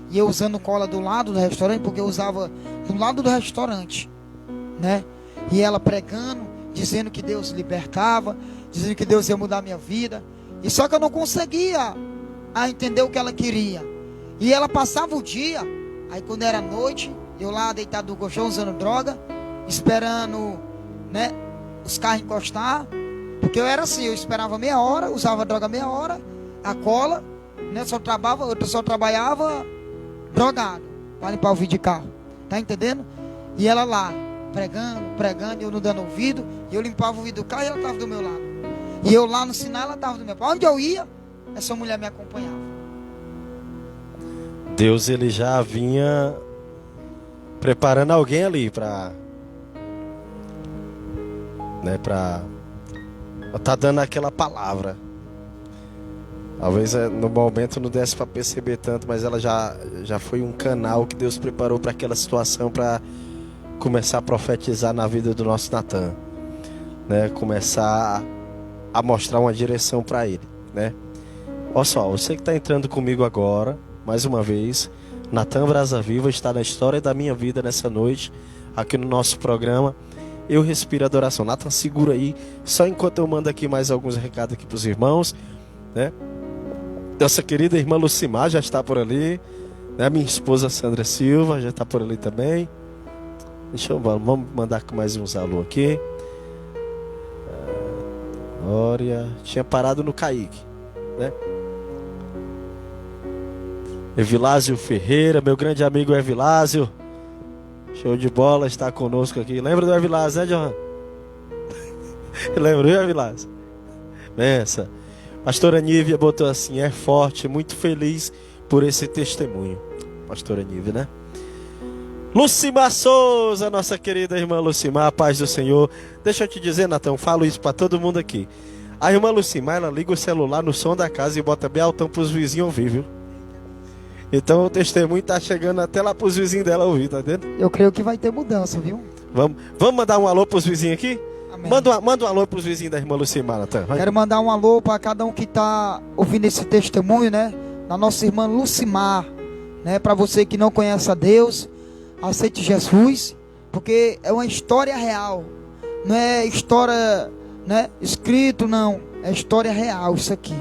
e eu usando cola do lado do restaurante, porque eu usava do lado do restaurante, né? E ela pregando, dizendo que Deus libertava, dizendo que Deus ia mudar a minha vida. E só que eu não conseguia entender o que ela queria. E ela passava o dia, aí quando era noite, eu lá deitado no colchão usando droga, esperando, né, os carros encostar. Porque eu era assim, eu esperava meia hora, usava droga meia hora, a cola, né, eu só trabalhava drogado, para limpar o vidro de carro. Tá entendendo? E ela lá, pregando, eu não dando ouvido, e eu limpava o vidro do carro e ela estava do meu lado. E eu lá no sinal, ela estava do meu pai. Onde eu ia, essa mulher me acompanhava. Deus, ele já vinha preparando alguém ali para, né, para tá dando aquela palavra. Talvez no momento não desse para perceber tanto, mas ela já foi um canal que Deus preparou para aquela situação, para começar a profetizar na vida do nosso Natan, né? Começar a mostrar uma direção para ele, né? Olha só, você que está entrando comigo agora, mais uma vez, Natan Brasa Viva está na história da minha vida nessa noite, aqui no nosso programa Eu Respiro Adoração. Natan, segura aí, só enquanto eu mando aqui mais alguns recados aqui para os irmãos, né? Nossa querida irmã Lucimar já está por ali, né? Minha esposa Sandra Silva já está por ali também. Vamos mandar mais uns alô aqui. Glória. Tinha parado no Kaique, né? Evilásio Ferreira, meu grande amigo Evilásio. Show de bola, está conosco aqui. Lembra do Evilásio, né, Johan? Lembra do Evilásio? Benção. Pastora Nívia botou assim: é forte, muito feliz por esse testemunho. Pastora Nívia, né? Lucimar Souza, nossa querida irmã Lucimar, paz do Senhor. Deixa eu te dizer, Natão, falo isso para todo mundo aqui. A irmã Lucimar, ela liga o celular no som da casa e bota bem altão para os vizinhos ouvir, viu? Então o testemunho tá chegando até lá para os vizinhos dela ouvir, tá vendo? Eu creio que vai ter mudança, viu? Vamos mandar um alô para os vizinhos aqui? Amém. Manda um alô para os vizinhos da irmã Lucimar, Natão. Quero mandar um alô para cada um que está ouvindo esse testemunho, né? Da nossa irmã Lucimar, né? Para você que não conhece a Deus, aceite Jesus, porque é uma história real. Não é história, né, escrito, não. É história real isso aqui.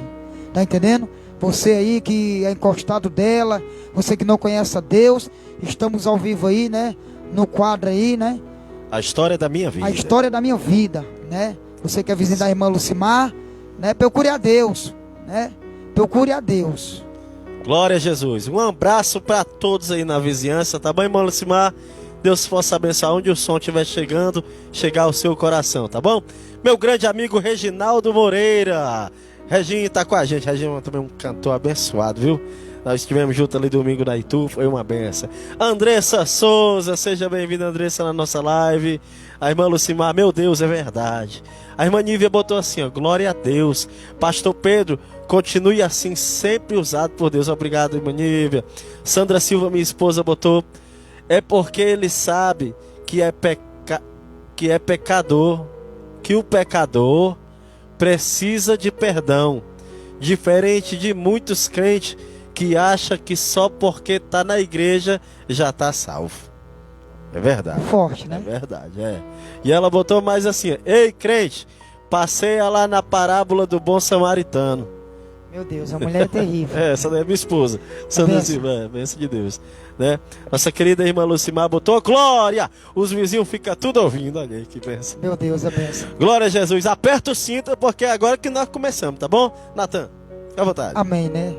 Tá entendendo? Você aí que é encostado dela, você que não conhece a Deus, estamos ao vivo aí, né? No quadro aí, né? A história da minha vida. A história da minha vida, né? Você que é vizinho da irmã Lucimar, né? Procure a Deus, né? Procure a Deus. Glória a Jesus. Um abraço para todos aí na vizinhança, tá bom, irmã Lucimar? Deus possa abençoar onde o som estiver chegando, chegar ao seu coração, tá bom? Meu grande amigo Reginaldo Moreira. Reginho tá com a gente. Reginho também é um cantor abençoado, viu? Nós estivemos juntos ali domingo na Itu, foi uma benção. Andressa Souza, seja bem-vinda, Andressa, na nossa live. A irmã Lucimar, meu Deus, é verdade. A irmã Nívia botou assim, ó: glória a Deus. Pastor Pedro, continue assim, sempre usado por Deus. Obrigado, irmã Nívia. Sandra Silva, minha esposa, botou: é porque ele sabe que é pecador, que o pecador precisa de perdão, diferente de muitos crentes que acham que só porque está na igreja já está salvo. É verdade. Forte, né? É verdade, é. E ela botou mais assim: ei, crente, passeia lá na parábola do bom samaritano. Meu Deus, a mulher é terrível. Essa daí é minha esposa. Sandra Silva, bênção de Deus, né? Nossa querida irmã Lucimar botou: glória! Os vizinhos ficam tudo ouvindo. Olha aí que bênção. Meu Deus, é bênção. Glória a Jesus. Aperta o cinto, porque é agora que nós começamos, tá bom? Natan, fica à vontade. Amém, né?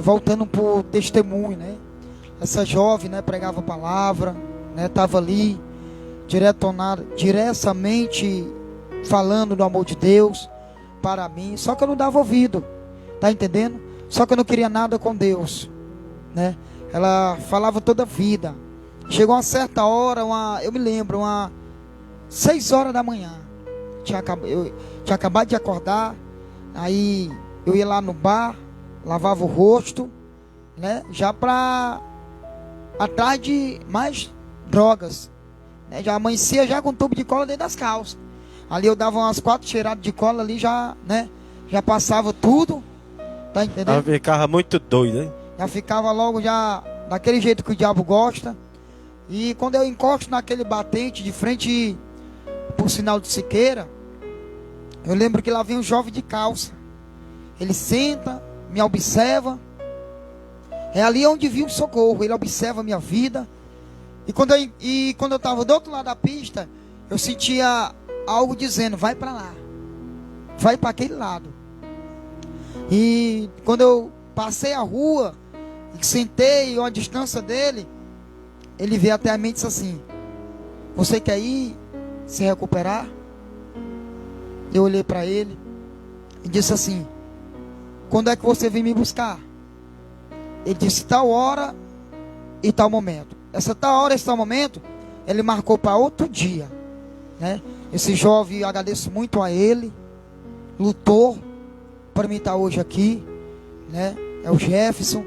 Voltando pro testemunho, né? Essa jovem, né, pregava a palavra, né? Tava ali diretamente falando do amor de Deus para mim, só que eu não dava ouvido. Tá entendendo? Só que eu não queria nada com Deus, né? Ela falava toda a vida. Chegou uma certa hora, eu me lembro, 6 horas da manhã. Eu tinha acabado de acordar. Aí eu ia lá no bar, lavava o rosto, né? Já para atrás de mais drogas, né? Já amanhecia já com tubo de cola dentro das calças. Ali eu dava umas 4 cheiradas de cola ali, já, né? Já passava tudo. Tá entendendo? Ela ficava muito doida, hein? Já ficava logo já daquele jeito que o diabo gosta. E quando eu encosto naquele batente de frente pro sinal de Siqueira, eu lembro que lá vem um jovem de calça. Ele senta, me observa. É ali onde vi o socorro. Ele observa a minha vida. E quando eu estava do outro lado da pista, eu sentia algo dizendo: vai para lá, vai para aquele lado. E quando eu passei a rua e sentei a uma distância dele, ele veio até a mim e disse assim: você quer ir se recuperar? Eu olhei para ele, e disse assim: quando é que você vem me buscar? Ele disse: tal hora e tal momento. Essa tal hora e tal momento, ele marcou para outro dia, né? Esse jovem, eu agradeço muito a ele, lutou para mim estar hoje aqui, né? É o Jefferson,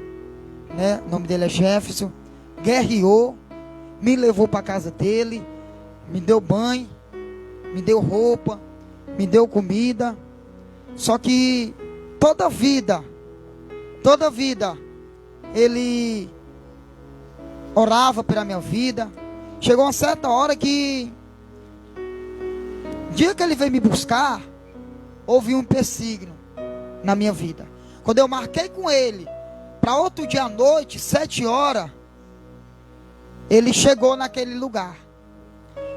né? O nome dele é Jefferson. Guerreou, me levou para casa dele, me deu banho, me deu roupa, me deu comida. Só que toda vida, ele orava pela minha vida. Chegou uma certa hora que, dia que ele veio me buscar, houve um empecilho na minha vida. Quando eu marquei com ele para outro dia à noite, 7 horas, ele chegou naquele lugar.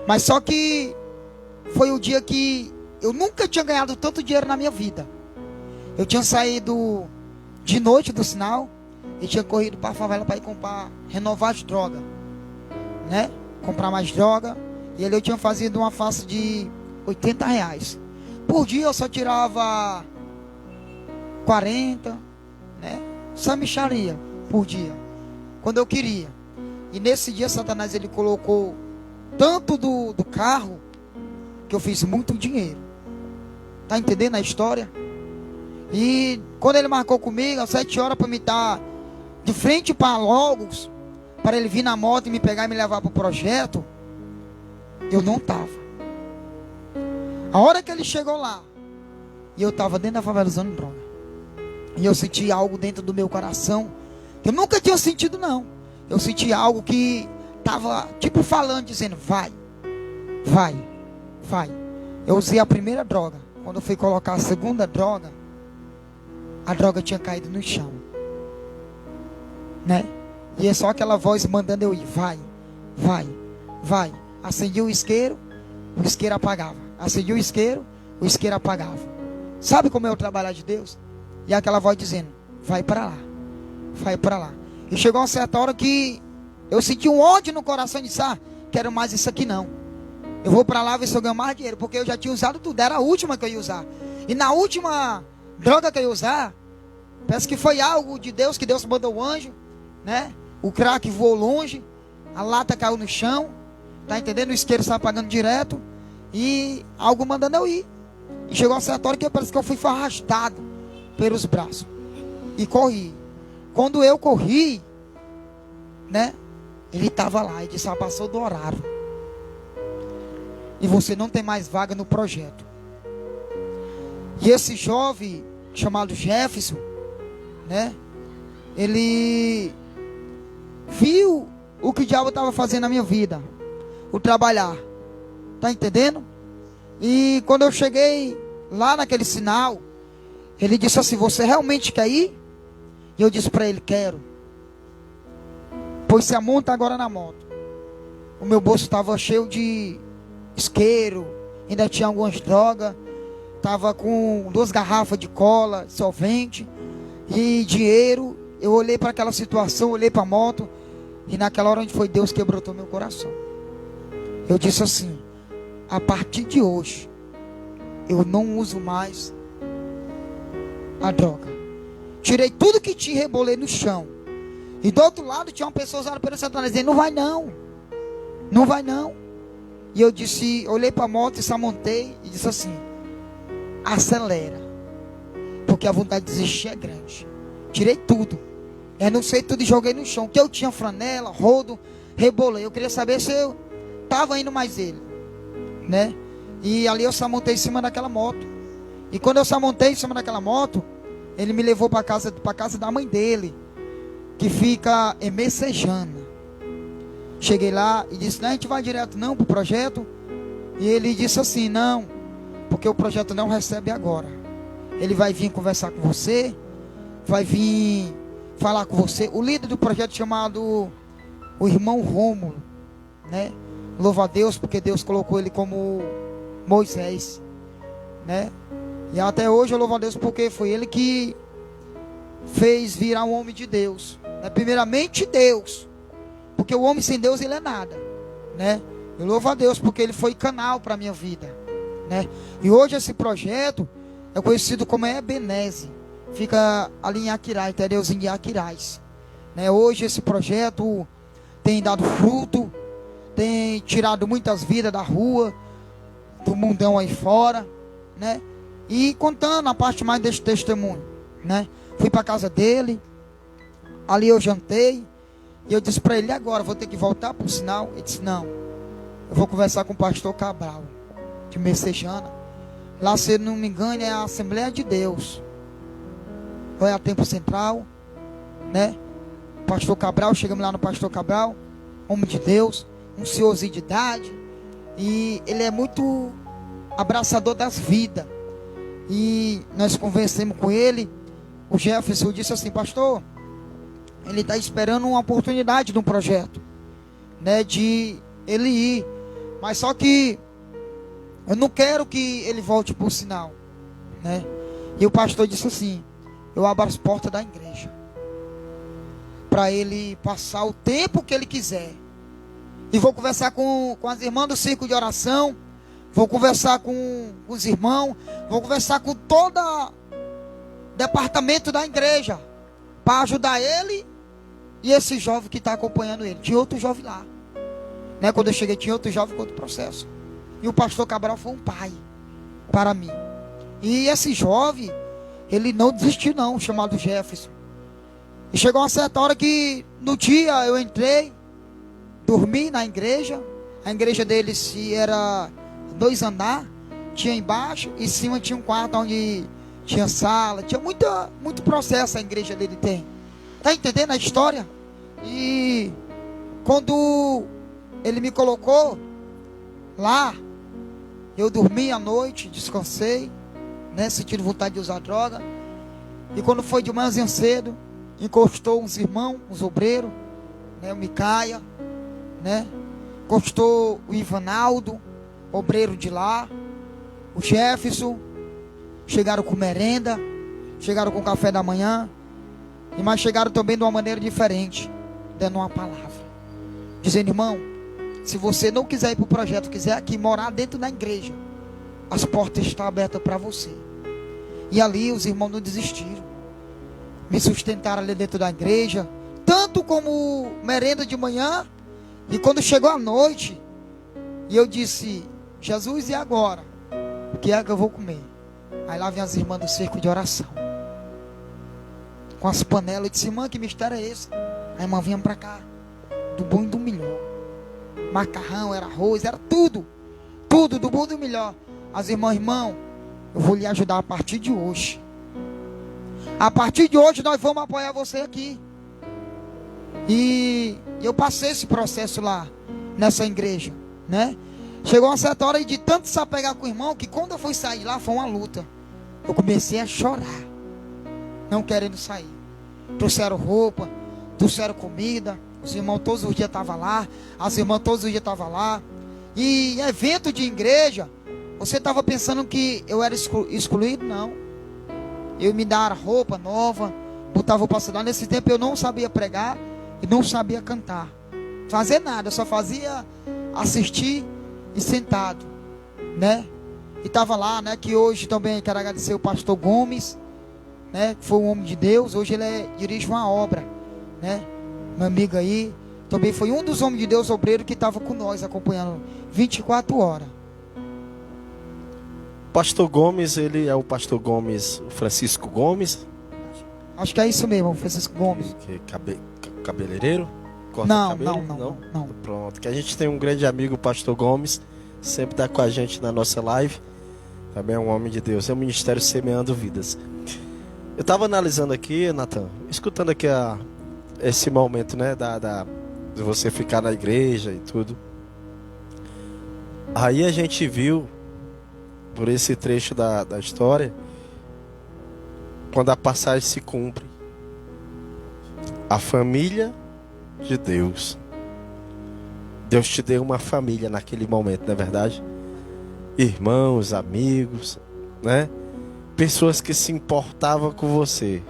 Mas só que foi o dia que eu nunca tinha ganhado tanto dinheiro na minha vida. Eu tinha saído de noite do sinal e tinha corrido para a favela para ir comprar, renovar as drogas, né? Comprar mais droga. E ali eu tinha fazido uma faixa de R$ 80. Por dia eu só tirava 40, né? Só mixaria por dia, quando eu queria. E nesse dia Satanás, ele colocou tanto do carro, que eu fiz muito dinheiro. Tá entendendo a história? E quando ele marcou comigo às 7 horas para me estar de frente para Logos, para ele vir na moto e me pegar e me levar para o projeto, eu não estava. A hora que ele chegou lá, e eu estava dentro da favela usando droga, e eu senti algo dentro do meu coração que eu nunca tinha sentido, não. Eu senti algo que estava tipo falando, dizendo: vai, vai, vai. Eu usei a primeira droga. Quando eu fui colocar a segunda droga, a droga tinha caído no chão, né? E é só aquela voz mandando eu ir: vai, vai, vai. Acendi o isqueiro apagava. Acendi o isqueiro apagava. Sabe como é o trabalhar de Deus? E aquela voz dizendo: vai para lá, vai para lá. E chegou uma certa hora que eu senti um ódio no coração, de disse: quero mais isso aqui não. Eu vou para lá ver se eu ganho mais dinheiro, porque eu já tinha usado tudo, era a última que eu ia usar. E na última droga que eu ia usar, parece que foi algo de Deus, que Deus mandou o anjo, né? O crack voou longe, a lata caiu no chão, tá entendendo? O isqueiro estava apagando direto, e algo mandando eu ir. E chegou uma certa hora que parece que eu fui arrastado pelos braços e corri. Quando eu corri, né? Ele estava lá e disse: passou do horário e você não tem mais vaga no projeto. E esse jovem chamado Jefferson, né? Ele viu o que o diabo estava fazendo na minha vida, o trabalhar, tá entendendo? E quando eu cheguei lá naquele sinal, ele disse assim: você realmente quer ir? E eu disse para ele: quero. Pois se amonta agora na moto. O meu bolso estava cheio de isqueiro, ainda tinha algumas drogas, estava com 2 garrafas de cola, solvente e dinheiro. Eu olhei para aquela situação, olhei para a moto, e naquela hora onde foi Deus que brotou meu coração. Eu disse assim: a partir de hoje eu não uso mais a droga. Tirei tudo que tinha e rebolei no chão. E do outro lado tinha uma pessoa usando pelo Satanás dizendo: não vai não, não vai não. E eu disse, olhei para a moto e samontei e disse assim: acelera, porque a vontade de desistir é grande. Tirei tudo, eu não sei tudo, e joguei no chão. Que eu tinha franela, rodo, rebolei. Eu queria saber se eu estava indo mais ele, né? E ali eu samontei em cima daquela moto. E quando eu samontei em cima daquela moto, ele me levou para casa da mãe dele, que fica em Messejana. Cheguei lá e disse: não, a gente vai direto não para o projeto. E ele disse assim: não, porque o projeto não recebe agora. Ele vai vir conversar com você, vai vir falar com você. O líder do projeto, chamado o irmão Rômulo, né? Louva a Deus, porque Deus colocou ele como Moisés, né? E até hoje eu louvo a Deus, porque foi ele que fez virar um homem de Deus, né? Primeiramente Deus, porque o homem sem Deus ele é nada, né? Eu louvo a Deus porque ele foi canal para a minha vida, né? E hoje esse projeto É conhecido como Ebenezer. Fica ali em Aquiraz, interiorzinho de Aquiraz, né? Hoje esse projeto tem dado fruto, tem tirado muitas vidas da rua, do mundão aí fora, né? E contando a parte mais desse testemunho, né? Fui para casa dele, ali eu jantei, e eu disse para ele: agora vou ter que voltar por sinal? Ele disse: não, eu vou conversar com o pastor Cabral, de Messejana. Lá, se não me engano, é a Assembleia de Deus, ou é a Tempo Central, né? Pastor Cabral, chegamos lá no pastor Cabral, homem de Deus, um senhorzinho de idade, e ele é muito abraçador das vidas. E nós conversamos com ele. O Jefferson disse assim: pastor, ele está esperando uma oportunidade de um projeto, né, de ele ir, mas só que eu não quero que ele volte por sinal, né? E o pastor disse assim: eu abro as portas da igreja para ele passar o tempo que ele quiser. E vou conversar com as irmãs do círculo de oração, vou conversar com os irmãos, vou conversar com todo o departamento da igreja, para ajudar ele e esse jovem que está acompanhando ele. Tinha outro jovem lá, né? Quando eu cheguei, tinha outro jovem com outro processo. E o pastor Cabral foi um pai para mim. E esse jovem, ele não desistiu não, chamado Jefferson. E chegou uma certa hora que no dia eu entrei, dormi na igreja. A igreja dele era 2 andares, tinha embaixo e em cima tinha um quarto onde tinha sala, tinha muito processo a igreja dele tem. Tá entendendo a história? E quando ele me colocou lá, eu dormi à noite, descansei, né, sentindo vontade de usar droga. E quando foi de manhãzinha cedo, encostou uns irmãos, uns obreiros, né, o Micaia, né, encostou o Ivanaldo, obreiro de lá, o Jefferson. Chegaram com merenda, chegaram com café da manhã, mas chegaram também de uma maneira diferente, dando uma palavra, dizendo: irmão, se você não quiser ir para o projeto, quiser aqui morar dentro da igreja, as portas estão abertas para você. E ali os irmãos não desistiram, me sustentaram ali dentro da igreja, tanto como merenda de manhã. E quando chegou a noite, e eu disse: Jesus, e agora? O que é que eu vou comer? Aí lá vem as irmãs do cerco de oração, com as panelas. Eu disse: irmã, que mistério é esse? A irmã vinha para cá, do bom e do melhor. Macarrão, era arroz, era tudo do bom e do melhor. As irmãs: irmão, eu vou lhe ajudar a partir de hoje. A partir de hoje nós vamos apoiar você aqui. E eu passei esse processo lá, nessa igreja, né? Chegou uma certa hora de tanto se apegar com o irmão, que quando eu fui sair lá, foi uma luta. Eu comecei a chorar, não querendo sair. Trouxeram roupa, trouxeram comida. Os irmãos todos os dias estavam lá, as irmãs todos os dias estavam lá. E evento de igreja, você estava pensando que eu era excluído? Não. Eu me dava roupa nova, botava para estudar. Nesse tempo eu não sabia pregar e não sabia cantar, fazer nada, eu só fazia assistir e sentado, né? E estava lá, né? Que hoje também quero agradecer o pastor Gomes, né? Que foi um homem de Deus. Hoje ele dirige uma obra, né? Meu amigo aí também foi um dos homens de Deus obreiro que estava com nós acompanhando 24 horas. Pastor Gomes, ele é o pastor Gomes, Francisco Gomes? Acho que é isso mesmo, Francisco Gomes. Que cabeleireiro? Corta Não, cabelo? não. Pronto, que a gente tem um grande amigo, o pastor Gomes, sempre está com a gente na nossa live. Também é um homem de Deus, é um ministério semeando vidas. Eu estava analisando aqui, Natan, escutando aqui esse momento, né, de você ficar na igreja e tudo. Aí a gente viu, por esse trecho da história, quando a passagem se cumpre, a família de Deus. Deus te deu uma família naquele momento, não é verdade? Irmãos, amigos, né? Pessoas que se importavam com você.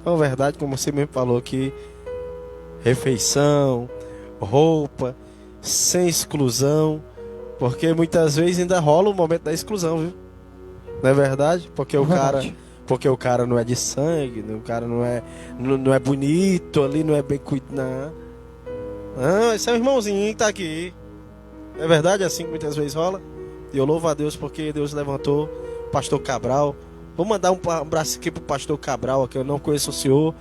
Então, é verdade, como você mesmo falou, que refeição, roupa, sem exclusão, porque muitas vezes ainda rola o momento da exclusão, viu? Não é verdade? Porque o cara... Verdade. Porque o cara não é de sangue, o cara não é bonito ali, não é bem cuidado. Não, esse é o irmãozinho que tá aqui. É verdade, é assim que muitas vezes rola. E eu louvo a Deus porque Deus levantou o pastor Cabral. Vou mandar um abraço aqui pro pastor Cabral, que eu não conheço o senhor,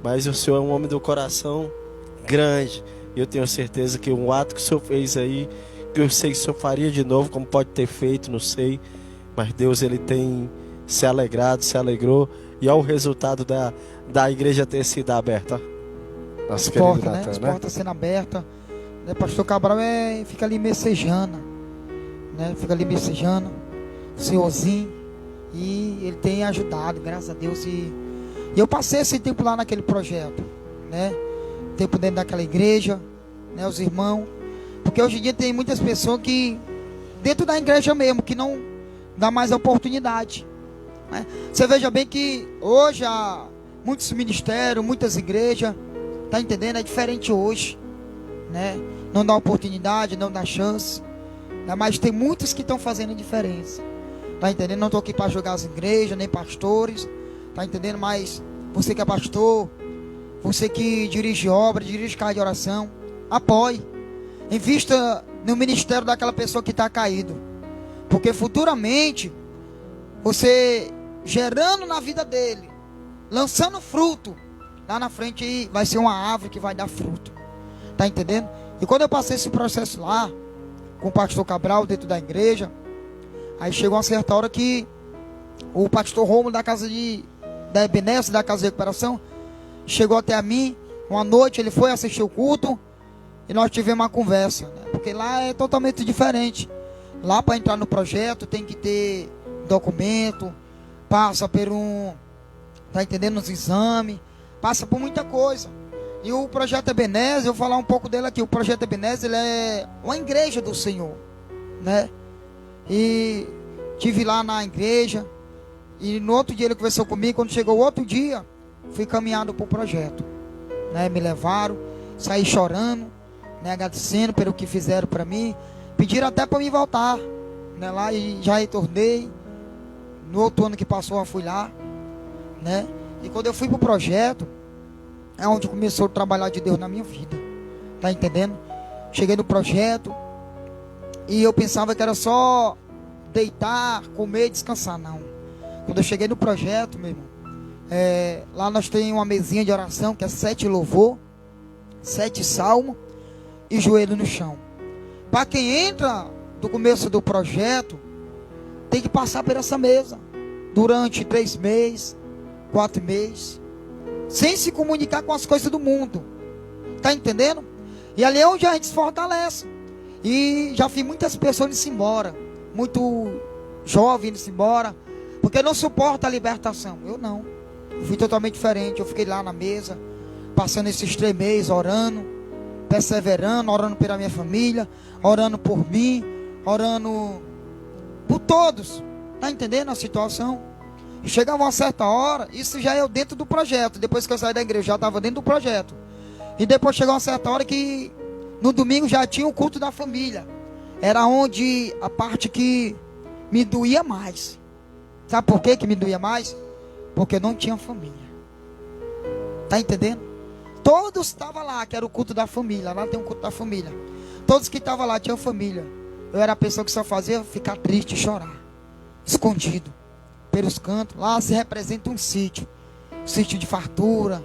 mas o senhor é um homem do coração grande. E eu tenho certeza que um ato que o senhor fez aí, que eu sei que o senhor faria de novo, como pode ter feito, não sei. Mas Deus, ele tem se alegrado, se alegrou. E olha o resultado da igreja ter sido aberta. Nosso querido Porta, né? Natan, As né? portas sendo abertas. Né? Pastor Cabral fica ali messejando, né? Fica ali messejando, senhorzinho. E ele tem ajudado, graças a Deus. E eu passei esse tempo lá naquele projeto, né? Tempo dentro daquela igreja, né? Os irmãos. Porque hoje em dia tem muitas pessoas que, dentro da igreja mesmo, que não dá mais oportunidade, né? Você veja bem que hoje há muitos ministérios, muitas igrejas, tá entendendo? É diferente hoje, né? Não dá oportunidade, não dá chance, né? Mas tem muitos que estão fazendo a diferença, tá entendendo? Não estou aqui para julgar as igrejas, nem pastores, tá entendendo? Mas você que é pastor, você que dirige obra, dirige casa de oração, apoie, invista no ministério daquela pessoa que está caído, porque futuramente você gerando na vida dele, lançando fruto, lá na frente vai ser uma árvore que vai dar fruto, tá entendendo? E quando eu passei esse processo lá com o pastor Cabral dentro da igreja, aí chegou uma certa hora que o pastor Romulo da Ebenezer, da Casa de Recuperação, chegou até a mim uma noite. Ele foi assistir o culto e nós tivemos uma conversa, né? Porque lá é totalmente diferente. Lá para entrar no projeto tem que ter documento, passa por tá entendendo, uns exames, passa por muita coisa. E o projeto Ebenezer, eu vou falar um pouco dele aqui. O projeto Ebenezer, ele é uma igreja do Senhor, né? E tive lá na igreja, e no outro dia ele conversou comigo. Quando chegou o outro dia, fui caminhado para o projeto, né? Me levaram, saí chorando, né? Agradecendo pelo que fizeram para mim. Pediram até para mim voltar, né? Lá, e já retornei. No outro ano que passou eu fui lá, né? E quando eu fui para o projeto, é onde começou o trabalhar de Deus na minha vida, tá entendendo? Cheguei no projeto e eu pensava que era só deitar, comer e descansar. Não. Quando eu cheguei no projeto, meu irmão, lá nós temos uma mesinha de oração que é 7 louvor, 7 salmo e joelho no chão. Para quem entra do começo do projeto, tem que passar por essa mesa durante 3 meses, 4 meses, sem se comunicar com as coisas do mundo, tá entendendo? E ali é onde a gente se fortalece. E já vi muitas pessoas indo-se embora, muito jovens indo-se embora, porque não suporta a libertação. Eu não, eu fui totalmente diferente. Eu fiquei lá na mesa, passando esses 3 meses, orando, perseverando, orando pela minha família, orando por mim, orando por todos, tá entendendo a situação? E chegava uma certa hora, isso já é dentro do projeto. Depois que eu saí da igreja, já estava dentro do projeto. E depois chegou uma certa hora que no domingo já tinha o culto da família. Era onde a parte que me doía mais. Sabe por quê que me doía mais? Porque não tinha família. Tá entendendo? Todos estavam lá, que era o culto da família. Lá tem um culto da família. Todos que estavam lá tinham família. Eu era a pessoa que só fazia ficar triste e chorar, escondido pelos cantos. Lá se representa um sítio de fartura,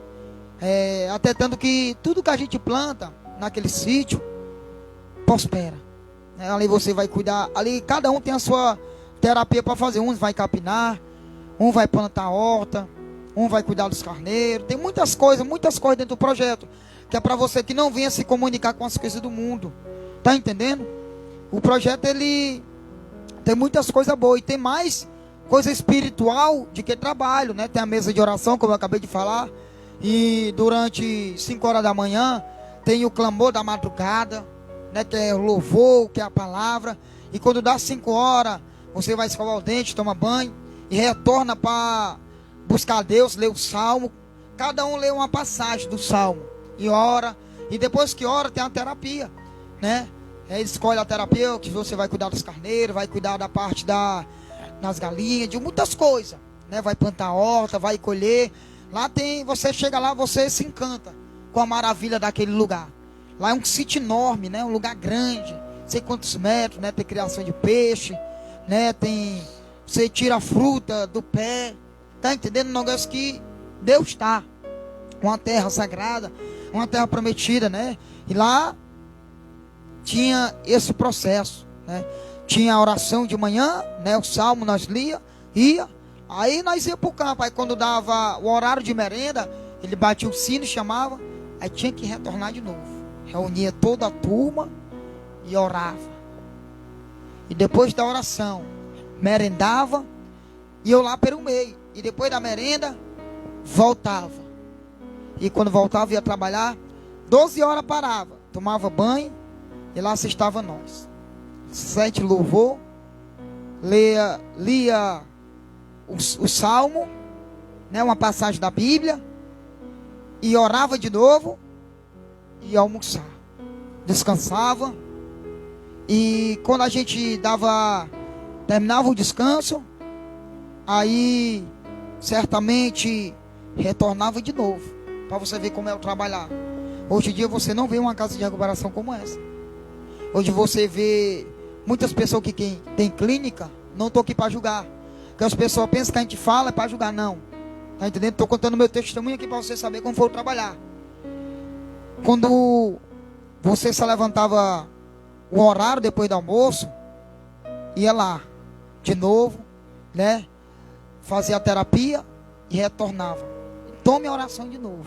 até tanto que tudo que a gente planta naquele sítio prospera, né? Ali você vai cuidar, ali cada um tem a sua terapia para fazer. Um vai capinar, um vai plantar horta, um vai cuidar dos carneiros. Tem muitas coisas dentro do projeto, que é para você que não venha se comunicar com as coisas do mundo, tá entendendo? O projeto, ele tem muitas coisas boas e tem mais coisa espiritual de que trabalho, né? Tem a mesa de oração, como eu acabei de falar, e durante 5 horas da manhã tem o clamor da madrugada, né? Que é o louvor, que é a palavra. E quando dá 5 horas, você vai escovar o dente, toma banho e retorna para buscar a Deus, ler o salmo. Cada um lê uma passagem do salmo e ora, e depois que ora tem a terapia, né? Ele escolhe a terapia, que você vai cuidar dos carneiros, vai cuidar da parte nas galinhas, de muitas coisas, né? Vai plantar horta, vai colher. Lá tem, você chega lá, você se encanta com a maravilha daquele lugar. Lá é um sítio enorme, né? Um lugar grande, não sei quantos metros, né? Tem criação de peixe, né? Tem, você tira a fruta do pé, tá entendendo? Um negócio que Deus está, uma terra sagrada, uma terra prometida, né? E lá tinha esse processo, né? Tinha a oração de manhã, né? O salmo nós ia, aí nós ia para o campo. Aí quando dava o horário de merenda, ele batia o sino, chamava, aí tinha que retornar de novo. Reunia toda a turma e orava. E depois da oração, merendava, e eu lá pelo meio. E depois da merenda, voltava. E quando voltava, ia trabalhar, 12 horas parava, tomava banho, e lá estava nós. 7 louvor, lia o salmo, né, uma passagem da Bíblia, e orava de novo, e ia almoçar. Descansava, e quando a gente terminava o descanso, aí certamente retornava de novo, para você ver como é o trabalhar. Hoje em dia você não vê uma casa de recuperação como essa. Hoje você vê muitas pessoas que tem clínica. Não estou aqui para julgar, porque as pessoas pensam que a gente fala é para julgar. Não, tá entendendo? Estou contando meu testemunho aqui para você saber como foi trabalhar. Quando você se levantava o horário depois do almoço, ia lá de novo, né? Fazia a terapia e retornava. Tome a oração de novo,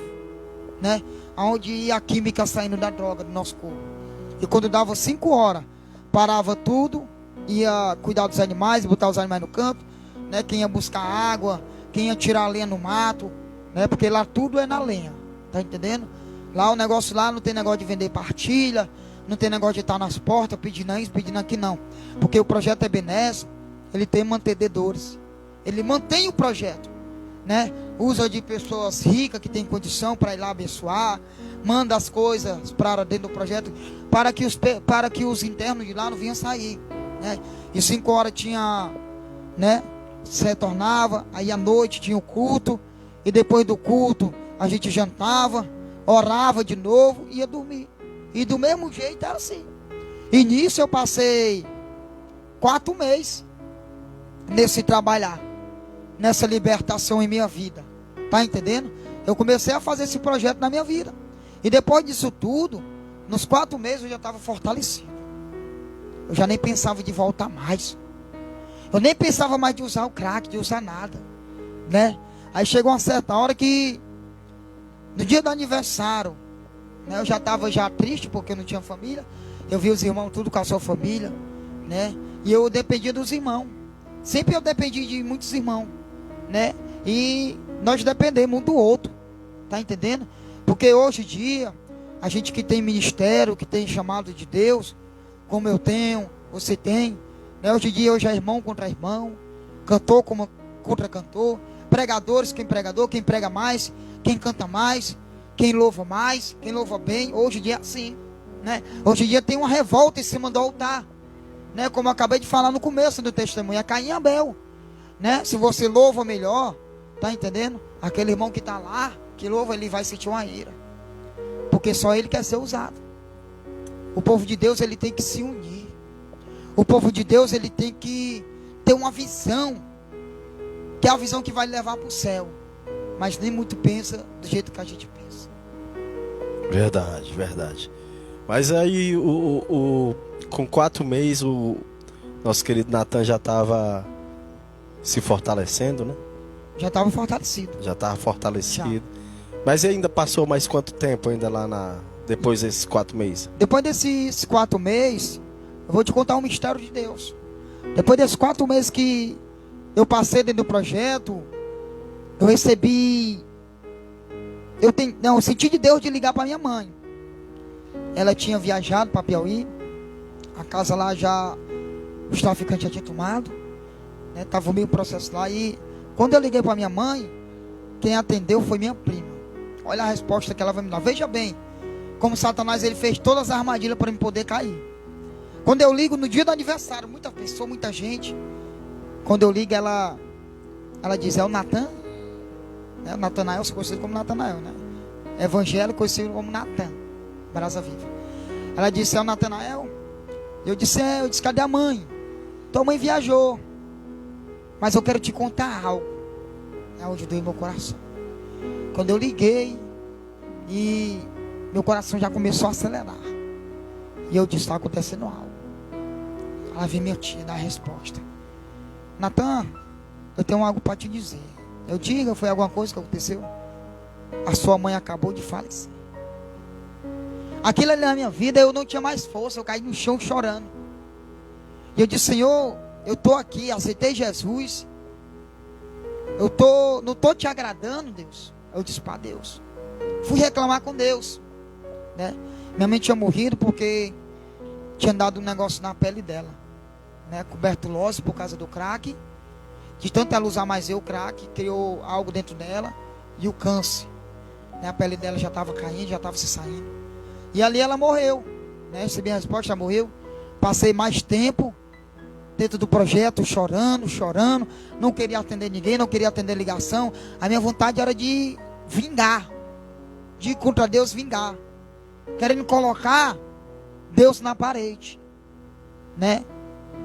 né? Onde ia a química saindo da droga do nosso corpo. E quando dava 5 horas, parava tudo, ia cuidar dos animais, botar os animais no campo, né? Quem ia buscar água, quem ia tirar a lenha no mato, né? Porque lá tudo é na lenha, tá entendendo? Lá o negócio lá não tem negócio de vender partilha, não tem negócio de estar nas portas pedindo isso, pedindo aqui, não. Porque o projeto é benéfico, ele tem mantenedores. Ele mantém o projeto, né? Usa de pessoas ricas que têm condição para ir lá abençoar, manda as coisas para dentro do projeto, para que os internos de lá não vinham sair, né? E 5 horas tinha, né? Se retornava, aí à noite tinha o culto, e depois do culto a gente jantava, orava de novo e ia dormir. E do mesmo jeito era assim. E nisso eu passei 4 meses nesse trabalhar, nessa libertação em minha vida. Tá entendendo? Eu comecei a fazer esse projeto na minha vida. E depois disso tudo, nos 4 meses eu já estava fortalecido. Eu já nem pensava de voltar mais. Eu nem pensava mais de usar o crack, de usar nada, né? Aí chegou uma certa hora que, no dia do aniversário, né, eu já estava triste porque eu não tinha família. Eu vi os irmãos tudo com a sua família, né? E eu dependia dos irmãos. Sempre eu dependi de muitos irmãos, né? E nós dependemos um do outro, tá entendendo? Porque hoje em dia, a gente que tem ministério, que tem chamado de Deus, como eu tenho, você tem, né? Hoje em dia hoje é irmão contra irmão, cantor contra cantor, pregadores, quem prega mais, quem canta mais, quem louva mais, quem louva bem. Hoje em dia é assim, né? Hoje em dia tem uma revolta em cima do altar, né? Como eu acabei de falar no começo do testemunho, é Caim e Abel, né? Se você louva melhor, tá entendendo? Aquele irmão que está lá, que louva, ele vai sentir uma ira, porque só ele quer ser usado. O povo de Deus, ele tem que se unir. O povo de Deus, ele tem que ter uma visão, que é a visão que vai levar para o céu. Mas nem muito pensa do jeito que a gente pensa. Verdade, verdade. Mas aí, com 4 meses, o nosso querido Natan já estava se fortalecendo, né? Já estava fortalecido. Já estava fortalecido. Já. Mas ainda passou mais quanto tempo ainda lá depois desses 4 meses? Depois desses 4 meses, eu vou te contar um mistério de Deus. Depois desses 4 meses que eu passei dentro do projeto, eu recebi... eu senti de Deus de ligar para minha mãe. Ela tinha viajado para Piauí. A casa lá já... os traficantes já tinham tomado, né? Estava meio processo lá. E quando eu liguei para minha mãe, quem atendeu foi minha prima. Olha a resposta que ela vai me dar. Veja bem, como Satanás ele fez todas as armadilhas para me poder cair. Quando eu ligo no dia do aniversário, muita pessoa, muita gente, Quando eu ligo, ela diz, é o Natan? O Natanael, se conhecido como Natanael, né? Evangélico, conhecido como Natan, Brasa Viva. Ela disse, é o Natanael? Eu disse, cadê a mãe? Tua mãe viajou. Mas eu quero te contar algo. É onde doeu meu coração. Quando eu liguei, e meu coração já começou a acelerar. E eu disse, está acontecendo algo. Ela veio minha tia dar a resposta. Natan, eu tenho algo para te dizer. Eu diga, foi alguma coisa que aconteceu? A sua mãe acabou de falecer. Aquilo ali na minha vida, eu não tinha mais força. Eu caí no chão chorando. E eu disse, Senhor, eu estou aqui, aceitei Jesus. Não estou te agradando, Deus. Eu disse para Deus. Fui reclamar com Deus, né? Minha mãe tinha morrido porque tinha dado um negócio na pele dela, né? Tuberculose por causa do crack. De tanto ela usar mais o crack, criou algo dentro dela. E o câncer, né? A pele dela já estava caindo, já estava se saindo. E ali ela morreu, né? Recebi a resposta, já morreu. Passei mais tempo dentro do projeto, chorando. Não queria atender ninguém, não queria atender ligação. A minha vontade era de vingar, de ir contra Deus, vingar, querendo colocar Deus na parede, né?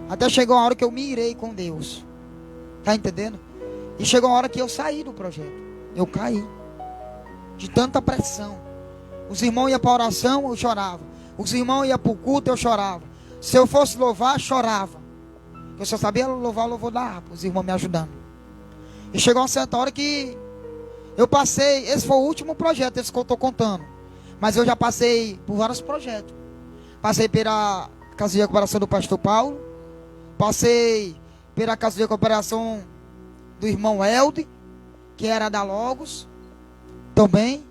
Até chegou a hora que eu me irei com Deus, tá entendendo? E chegou a hora que eu saí do projeto, eu caí de tanta pressão. Os irmãos iam para a oração, eu chorava. Os irmãos iam para o culto, eu chorava. Se eu fosse louvar, chorava. Eu só sabia louvar o louvor da harpa, os irmãos me ajudando. E chegou uma certa hora que eu passei, esse foi o último projeto, esse que eu estou contando. Mas eu já passei por vários projetos. Passei pela Casa de Recuperação do Pastor Paulo. Passei pela Casa de Recuperação do irmão Elde, que era da Logos, também.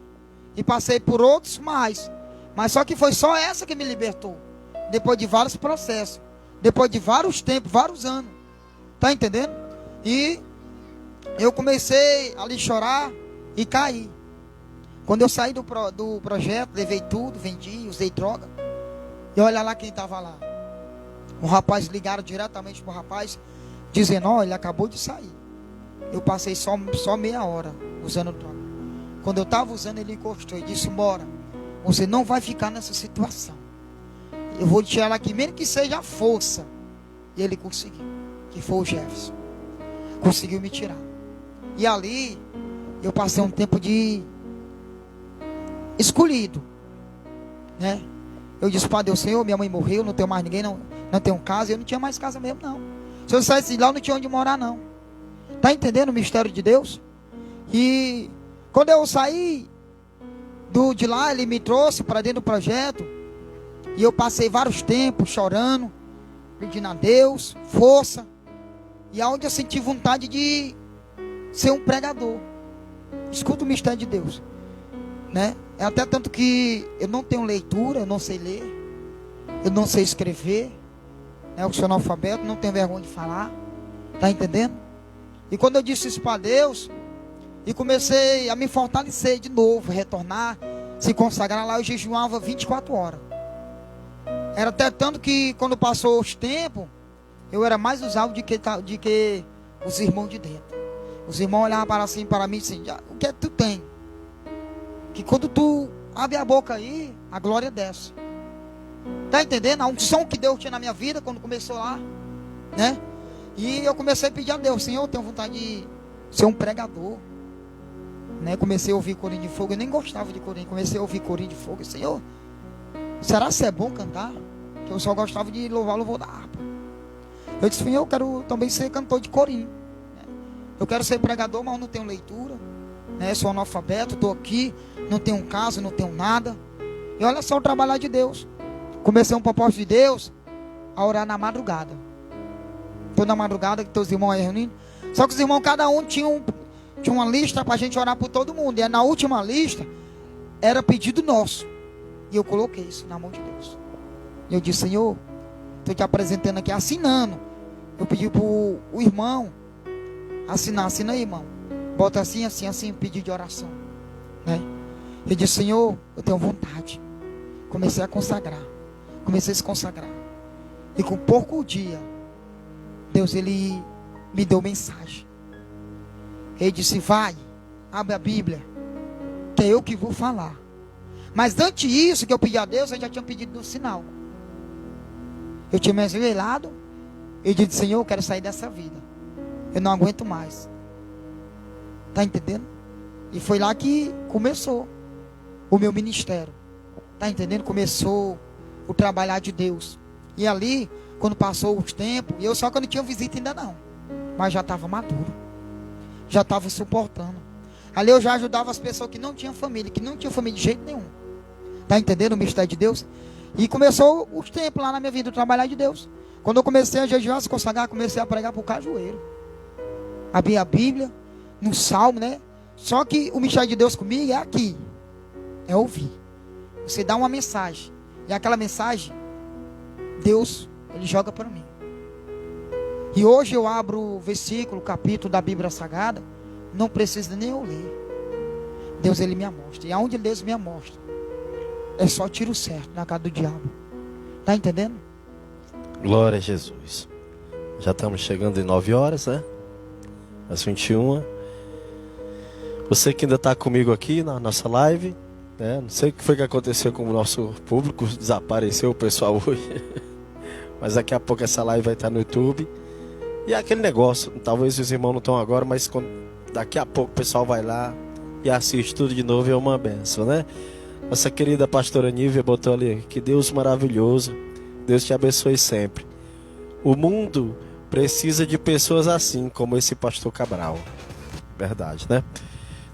E passei por outros mais. Mas só que foi só essa que me libertou. Depois de vários processos. Depois de vários tempos, vários anos. Tá entendendo? E eu comecei a ali chorar e caí. Quando eu saí do projeto, levei tudo, vendi, usei droga. E olha lá quem estava lá. Um rapaz, ligaram diretamente para o rapaz, dizendo, ó, ele acabou de sair. Eu passei só meia hora usando droga. Quando eu estava usando, ele encostou e disse, bora, você não vai ficar nessa situação. Eu vou tirar aqui, mesmo que seja a força. E ele conseguiu, que foi o Jefferson. Conseguiu me tirar. E ali, eu passei um tempo de escolhido, né? Eu disse para Deus, Senhor, minha mãe morreu, não tenho mais ninguém, não tenho casa. Eu não tinha mais casa mesmo, não. Se eu saísse de lá, eu não tinha onde morar, não. Tá entendendo o mistério de Deus? E quando eu saí de lá, ele me trouxe para dentro do projeto. E eu passei vários tempos chorando, pedindo a Deus força. E aonde eu senti vontade de ser um pregador. Escuta o mistério de Deus, né? É até tanto que eu não tenho leitura, eu não sei ler, eu não sei escrever, né? Eu sou analfabeto, não tenho vergonha de falar. Tá entendendo? E quando eu disse isso para Deus, e comecei a me fortalecer de novo, retornar, se consagrar lá, eu jejuava 24 horas. Era até tanto que quando passou os tempos, eu era mais usado de que os irmãos de dentro. Os irmãos olhavam para mim e diziam, o que é que tu tem? Que quando tu abre a boca aí, a glória desce. Tá entendendo? A unção que Deus tinha na minha vida quando começou lá, né? E eu comecei a pedir a Deus, Senhor, eu tenho vontade de ser um pregador, né? Comecei a ouvir corinho de fogo, eu nem gostava de corinho, comecei a ouvir corinho de fogo. Senhor, será que é bom cantar? Que eu só gostava de louvar o louvor da harpa. Eu disse, Senhor, eu quero também ser cantor de corinho, né? Eu quero ser pregador, mas eu não tenho leitura, né? Sou analfabeto, estou aqui, não tenho casa, não tenho nada. E olha só o trabalhar de Deus. Comecei um propósito de Deus a orar na madrugada. Toda madrugada que teus irmãos aí reunindo. Só que os irmãos, cada um tinha uma lista para a gente orar por todo mundo. E na última lista era pedido nosso. E eu coloquei isso na mão de Deus. E eu disse, Senhor, estou te apresentando aqui, assinando. Eu pedi para o irmão assinar, assina aí, irmão. Bota assim, pedido de oração, né? Eu disse, Senhor, eu tenho vontade. Comecei a consagrar. Comecei a se consagrar. E com pouco dia, Deus, ele me deu mensagem. Ele disse, vai, abre a Bíblia, que é eu que vou falar. Mas antes disso, que eu pedi a Deus, eu já tinha pedido um sinal. Eu tinha me ajoelhado e disse, Senhor, eu quero sair dessa vida. Eu não aguento mais. Está entendendo? E foi lá que começou o meu ministério. Está entendendo? Começou o trabalhar de Deus. E ali, quando passou os tempos, eu só que eu não tinha visita ainda não. Mas já estava maduro. Já estava suportando. Ali eu já ajudava as pessoas que não tinham família, que não tinham família de jeito nenhum. Está entendendo o mistério de Deus? E começou os tempos lá na minha vida, o trabalhar de Deus. Quando eu comecei a jejuar, se consagrar, comecei a pregar para o cajueiro. Abri a Bíblia, no Salmo, né? Só que o mistério de Deus comigo é aqui. É ouvir. Você dá uma mensagem. E aquela mensagem, Deus, Ele joga para mim. E hoje eu abro o versículo, o capítulo da Bíblia Sagrada. Não precisa nem eu ler. Deus, Ele me amostra. E aonde Deus me amostra, é só tiro certo na cara do diabo. Está entendendo? Glória a Jesus. Já estamos chegando em 9 horas, né? Às 21. Você que ainda está comigo aqui na nossa live, né? Não sei o que foi que aconteceu com o nosso público. Desapareceu o pessoal hoje. Mas daqui a pouco essa live vai estar no YouTube. E é aquele negócio, talvez os irmãos não estão agora, mas daqui a pouco o pessoal vai lá e assiste tudo de novo, é uma benção, né? Nossa querida pastora Nívia botou ali, que Deus maravilhoso, Deus te abençoe sempre. O mundo precisa de pessoas assim, como esse pastor Cabral. Verdade, né?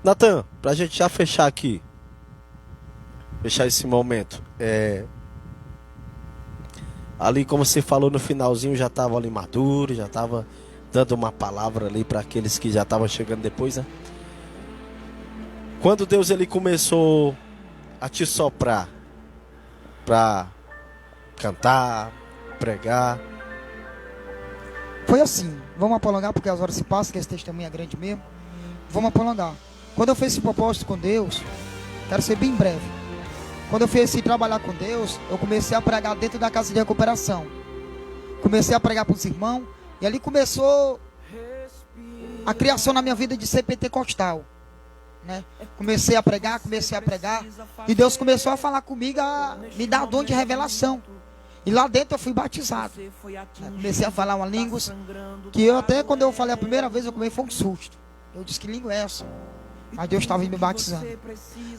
Natan, pra gente já fechar aqui, fechar esse momento, ali como você falou no finalzinho, já estava ali maduro, já estava dando uma palavra ali para aqueles que já estavam chegando depois, né? Quando Deus ele começou a te soprar para cantar, pregar, foi assim. Vamos prolongar porque as horas se passam, que esse testemunho é grande mesmo. Vamos prolongar. Quando eu fiz esse propósito com Deus, quero ser bem breve. Quando eu fiz esse trabalhar com Deus, eu comecei a pregar dentro da casa de recuperação. Comecei a pregar para os irmãos. E ali começou a criação na minha vida de ser pentecostal, né? Comecei a pregar. E Deus começou a falar comigo, a me dar dom de revelação. E lá dentro eu fui batizado. Comecei a falar uma língua que eu até, quando eu falei a primeira vez, eu comi foi um susto. Eu disse, que língua é essa? Mas Deus estava me batizando.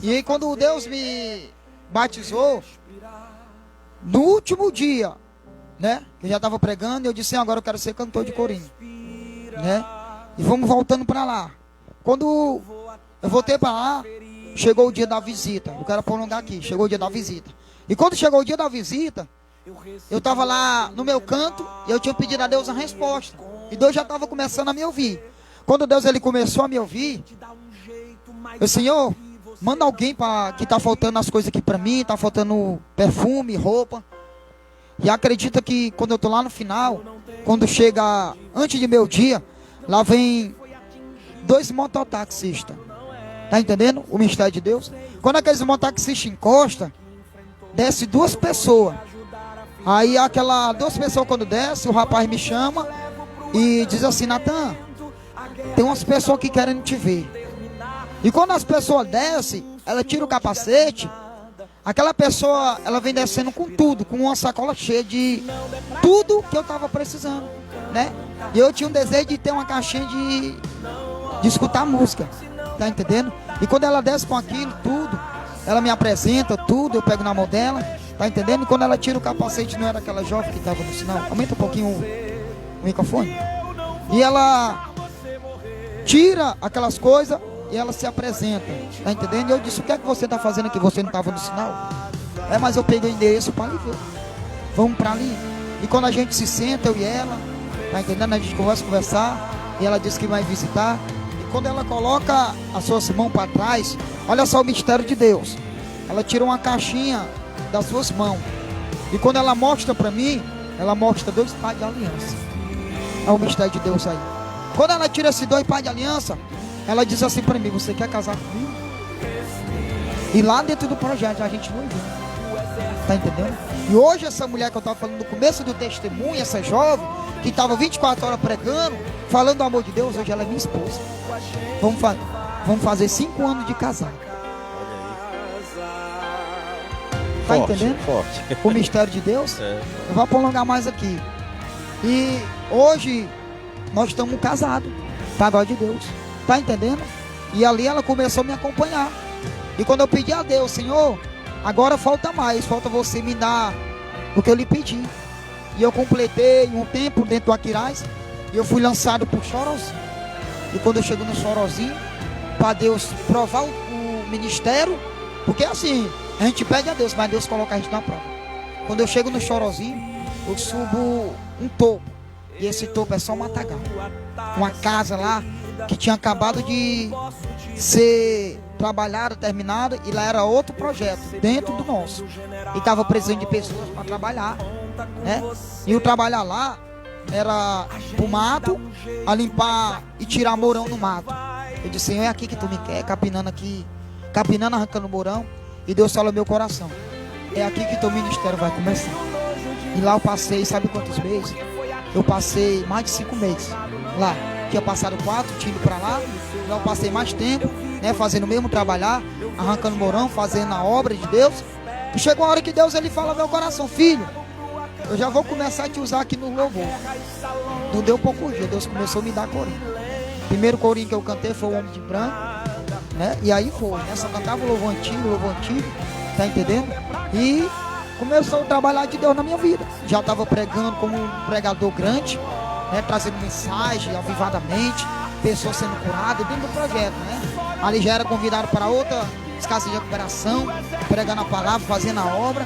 E aí quando Deus me batizou, no último dia, né? Eu já estava pregando e eu disse, agora eu quero ser cantor de corinho, né? E vamos voltando para lá. Quando eu voltei para lá, chegou o dia da visita. Eu quero prolongar aqui, chegou o dia da visita. E quando chegou o dia da visita, eu estava lá no meu canto e eu tinha pedido a Deus a resposta. E Deus já estava começando a me ouvir. Quando Deus ele começou a me ouvir, eu, Senhor, manda alguém que está faltando as coisas aqui para mim, está faltando perfume, roupa. E acredita que quando eu estou lá no final, quando chega antes de meu dia, lá vem 2 mototaxistas. Tá entendendo o mistério de Deus? Quando aqueles mototaxistas encostam, desce 2 pessoas. Aí aquela 2 pessoas quando desce, o rapaz me chama e diz assim, Natan, tem umas pessoas que querem te ver. E quando as pessoas descem, ela tira o capacete, aquela pessoa, ela vem descendo com tudo, com uma sacola cheia de tudo que eu estava precisando, né? E eu tinha um desejo de ter uma caixinha de escutar música, tá entendendo? E quando ela desce com aquilo, tudo, ela me apresenta tudo, eu pego na mão dela, tá entendendo? E quando ela tira o capacete, não era aquela jovem que estava no sinal, aumenta um pouquinho o microfone. E ela tira aquelas coisas e ela se apresenta, tá entendendo? E eu disse, o que é que você está fazendo aqui? Você não estava no sinal? Mas eu peguei o endereço para ali ver. Vamos para ali. E quando a gente se senta, eu e ela, tá entendendo? A gente começa a conversar. E ela disse que vai visitar. E quando ela coloca as suas mãos para trás, olha só o mistério de Deus. Ela tira uma caixinha das suas mãos. E quando ela mostra para mim, ela mostra 2 pais de aliança. É o mistério de Deus aí. Quando ela tira esses 2 pais de aliança, ela diz assim para mim, você quer casar comigo? E lá dentro do projeto a gente noivou. Tá entendendo? E hoje essa mulher que eu estava falando no começo do testemunho, essa jovem, que estava 24 horas pregando, falando do amor de Deus, hoje ela é minha esposa. Vamos fazer 5 anos de casado. Tá entendendo? Forte. O mistério de Deus. Eu vou prolongar mais aqui. E hoje nós estamos casados. Pagode de Deus. Tá entendendo? E ali ela começou a me acompanhar. E quando eu pedi a Deus, Senhor, agora falta mais, falta você me dar o que eu lhe pedi. E eu completei um tempo dentro do Aquiraz. E eu fui lançado por Chorozinho. E quando eu chego no Chorozinho, para Deus provar o ministério, porque assim, a gente pede a Deus, mas Deus coloca a gente na prova. Quando eu chego no Chorozinho, eu subo um topo. E esse topo é só um matagal. Uma casa lá que tinha acabado de ser trabalhada, terminada, e lá era outro projeto dentro do nosso. E estava precisando de pessoas para trabalhar, né? E o trabalhar lá era pro mato, a limpar e tirar morão no mato. Eu disse, Senhor, é aqui que tu me quer, capinando aqui, capinando, arrancando morão. E Deus falou no meu coração, é aqui que teu ministério vai começar. E lá eu passei, sabe quantos meses? Eu passei mais de 5 meses lá. Tinha passado 4, tinha ido pra lá. Lá eu passei mais tempo, né, fazendo o mesmo trabalhar, arrancando morão, fazendo a obra de Deus. E chegou a hora que Deus ele fala no meu coração, filho, eu já vou começar a te usar aqui no louvor. Não deu pouco dia, Deus começou a me dar corinho. O primeiro corinho que eu cantei foi o Homem de Branco, né? E aí foi, né? Só cantava o louvor antigo, tá entendendo? E começou o trabalhar de Deus na minha vida. Já estava pregando como um pregador grande, né? Trazendo mensagem avivadamente, pessoas sendo curadas dentro do projeto, né? Ali já era convidado para outra casas de recuperação, pregando a palavra, fazendo a obra.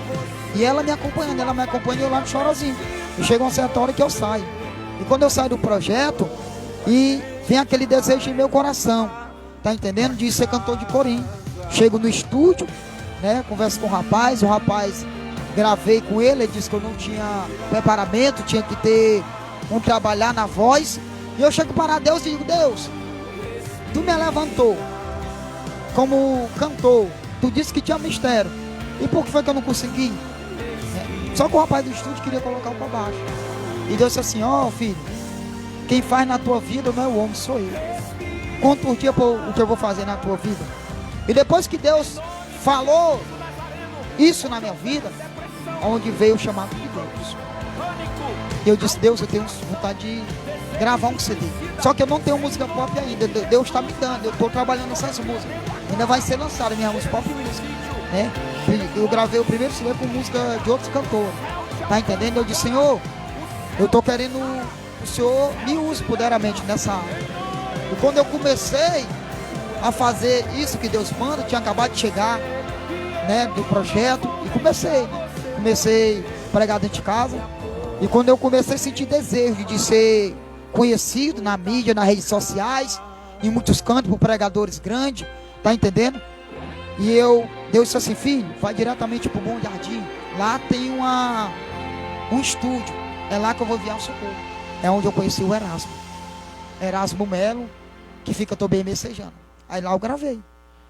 E ela me acompanhou lá no Chorozinho. E chega uma certa hora que eu saio. E quando eu saio do projeto, e vem aquele desejo em meu coração, tá entendendo? De ser cantor de corinho. Chego no estúdio, né? Converso com o rapaz gravei com ele disse que eu não tinha preparamento, tinha que ter trabalhar na voz. E eu chego para Deus e digo, Deus, tu me levantou como cantor, tu disse que tinha mistério, e por que foi que eu não consegui? Só que o rapaz do estúdio queria colocar o para baixo. E Deus disse assim, ó filho, quem faz na tua vida não é o homem, sou eu. Conta por dia o que eu vou fazer na tua vida. E depois que Deus falou isso na minha vida, onde veio o chamado de Deus. E eu disse, Deus, eu tenho vontade de gravar um CD. Só que eu não tenho música pop ainda. Deus está me dando, eu estou trabalhando nessas músicas. Ainda vai ser lançada minha música pop música, né? Eu gravei o primeiro CD com música de outros cantores. Tá entendendo? Eu disse, Senhor, eu estou querendo o Senhor me use poderosamente nessa área. E quando eu comecei a fazer isso que Deus manda, tinha acabado de chegar, né, do projeto, e comecei a pregar dentro de casa. E quando eu comecei a sentir desejo de ser conhecido na mídia, nas redes sociais, em muitos cantos, por pregadores grandes, tá entendendo? E Deus disse assim, filho, vai diretamente pro Bom Jardim. Lá tem um estúdio, é lá que eu vou enviar o socorro. É onde eu conheci o Erasmo Melo, que fica também messejando. Aí lá eu gravei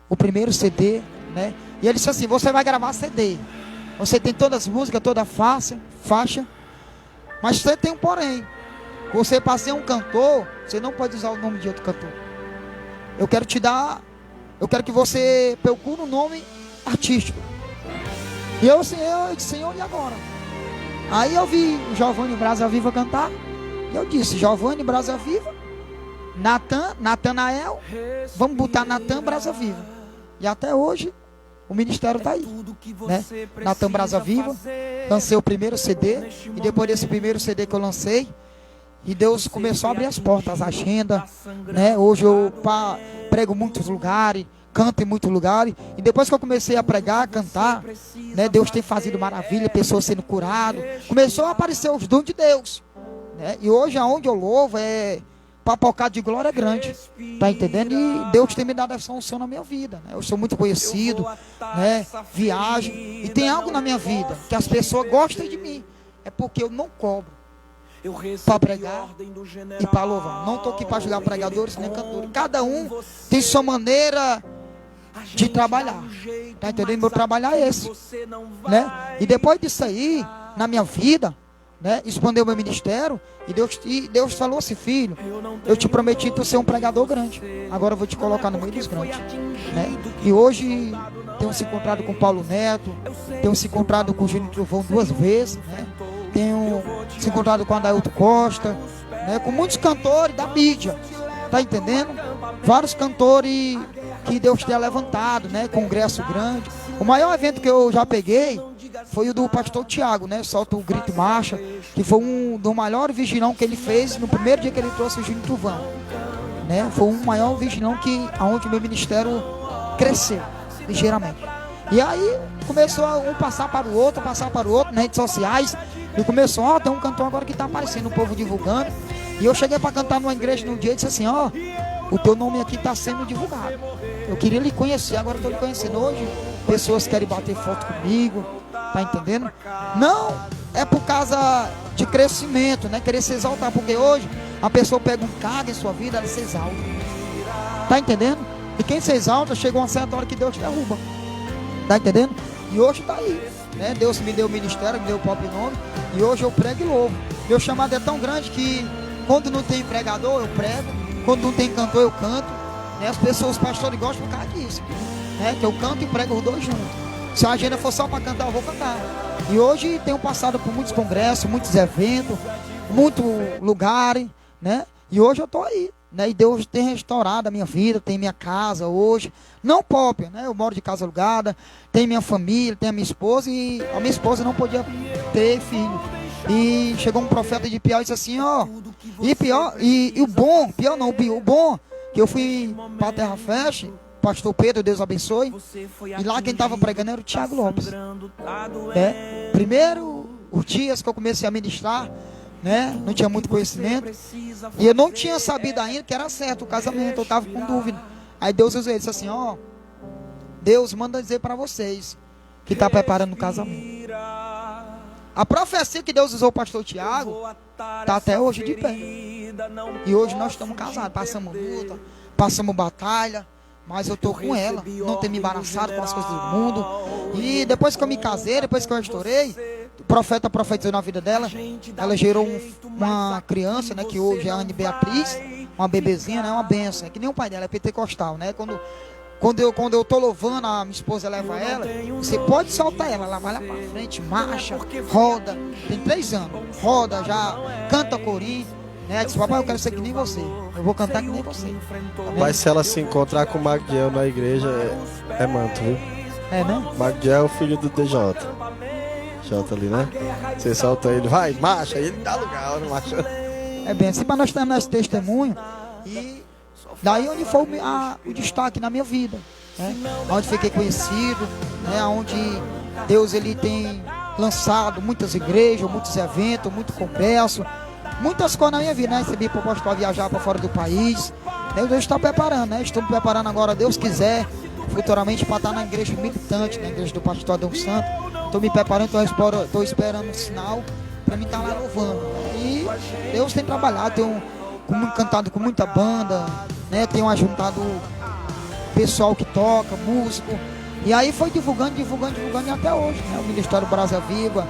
o primeiro CD, né? E ele disse assim, você vai gravar CD. Você tem todas as músicas, toda a faixa. Mas você tem um porém. Você, para ser um cantor, você não pode usar o nome de outro cantor. Eu quero que você procure um nome artístico. E eu disse, Senhor, e agora? Aí eu vi o Giovanni Brasa Viva cantar. E eu disse, Giovanni Brasa Viva, Natanael, vamos botar Natan Brasa Viva. E até hoje, o ministério está aí, né? Natan Brasa Viva, lancei o primeiro CD. E depois desse primeiro CD que eu lancei, e Deus começou a abrir as portas, a agenda, né? Hoje eu prego em muitos lugares, canto em muitos lugares. E depois que eu comecei a pregar, a cantar, né? Deus tem fazido maravilha, pessoas sendo curadas. Começou a aparecer os dons de Deus, né? E hoje aonde eu louvo é papocado de glória grande, tá entendendo? E Deus tem me dado essa unção na minha vida, né? Eu sou muito conhecido, né? Viajo, e tem algo na minha vida que as pessoas gostam de mim, é porque eu não cobro para pregar e para louvar. Não estou aqui para julgar pregadores nem cantores. Cada um tem sua maneira de trabalhar, tá entendendo? Meu trabalho é esse, né? E depois disso aí, na minha vida, né, expandeu meu ministério, e Deus falou assim: filho, eu te prometi tu ser um pregador grande, agora eu vou te colocar no meio dos grandes, né? E hoje tenho se encontrado com Paulo Neto, tenho se encontrado com o Júnior Trovão 2 vezes, né? Tenho se encontrado com Adailto Costa, né? Com muitos cantores da mídia, tá entendendo? Vários cantores que Deus tenha levantado, né? Congresso grande. O maior evento que eu já peguei foi o do pastor Tiago, né? Solta o Grito e Marcha, que foi um dos maiores vigilão que ele fez no primeiro dia que ele trouxe o Júnior Trovão, né? Foi um maior vigilão aonde o meu ministério cresceu ligeiramente. E aí começou um passar para o outro, nas redes sociais, e começou: tem um cantor agora que está aparecendo, o povo divulgando. E eu cheguei para cantar numa igreja num dia e disse assim: o teu nome aqui está sendo divulgado. Eu queria lhe conhecer, agora estou lhe conhecendo. Hoje pessoas querem bater foto comigo, tá entendendo? Não é por causa de crescimento, né? Querer se exaltar, porque hoje a pessoa pega um cargo em sua vida, ela se exalta, tá entendendo? E quem se exalta, chegou uma certa hora que Deus te derruba, tá entendendo? E hoje tá aí, né? Deus me deu o ministério, me deu o próprio nome, e hoje eu prego e louvo. Meu chamado é tão grande que quando não tem pregador, eu prego. Quando não tem cantor, eu canto, né? As pessoas, os pastores gostam por causa disso, né? Que eu canto e prego os dois juntos. Se a agenda for só para cantar, eu vou cantar. E hoje tenho passado por muitos congressos, muitos eventos, muitos lugares, né? E hoje eu tô aí, né? E Deus tem restaurado a minha vida, tem minha casa hoje, não própria, né? Eu moro de casa alugada, tem minha família, tem a minha esposa, e a minha esposa não podia ter filho. E chegou um profeta de Piau e disse assim: o bom, que eu fui para a Terra Fest, pastor Pedro, Deus abençoe, e lá quem estava pregando era o Tiago Lopes. Primeiro, os dias que eu comecei a ministrar, né, não tinha muito conhecimento, e eu não tinha sabido ainda que era certo o casamento, eu estava com dúvida. Aí Deus usou ele, disse assim: Deus manda dizer para vocês que está preparando o casamento. A profecia que Deus usou o pastor Tiago está até hoje de pé. E hoje nós estamos casados. Passamos luta, passamos batalha, mas eu estou com ela. Não tenho me embaraçado com as coisas do mundo. E depois que eu me casei, depois que eu estourei, o profeta profetizou na vida dela. Ela gerou uma criança, né, que hoje é a Anne Beatriz, uma bebezinha, né, uma benção. É que nem o pai dela, é pentecostal, né? Quando eu tô louvando, a minha esposa leva ela, você pode soltar ela vai lá pra frente, marcha, roda, tem 3 anos, roda já, canta corinho, né? Diz: papai, eu quero ser que nem você, eu vou cantar que nem você. Tá, mas se ela se encontrar com o Magdiel na igreja, é manto, viu? É, né? Magdiel é o filho do DJ. Jota ali, né? Você solta ele, vai, marcha, aí ele dá lugar, não marcha. É bem assim, mas nós temos esse testemunho, e daí onde foi o destaque na minha vida, né? Onde fiquei conhecido, né? Onde Deus ele tem lançado muitas igrejas, muitos eventos, muito congresso, muitas coisas na minha vida, né? Recebi proposta para viajar para fora do país. Deus está preparando, né? Estou me preparando agora, Deus quiser, futuramente para estar na igreja militante, na igreja do pastor Adão Santo. Estou me preparando, estou esperando um sinal para mim estar lá louvando. E Deus tem trabalhado, tenho cantado com muita banda, né? Tenho ajuntado pessoal que toca, músico. E aí foi divulgando e até hoje, né? O Ministério Brasa Viva,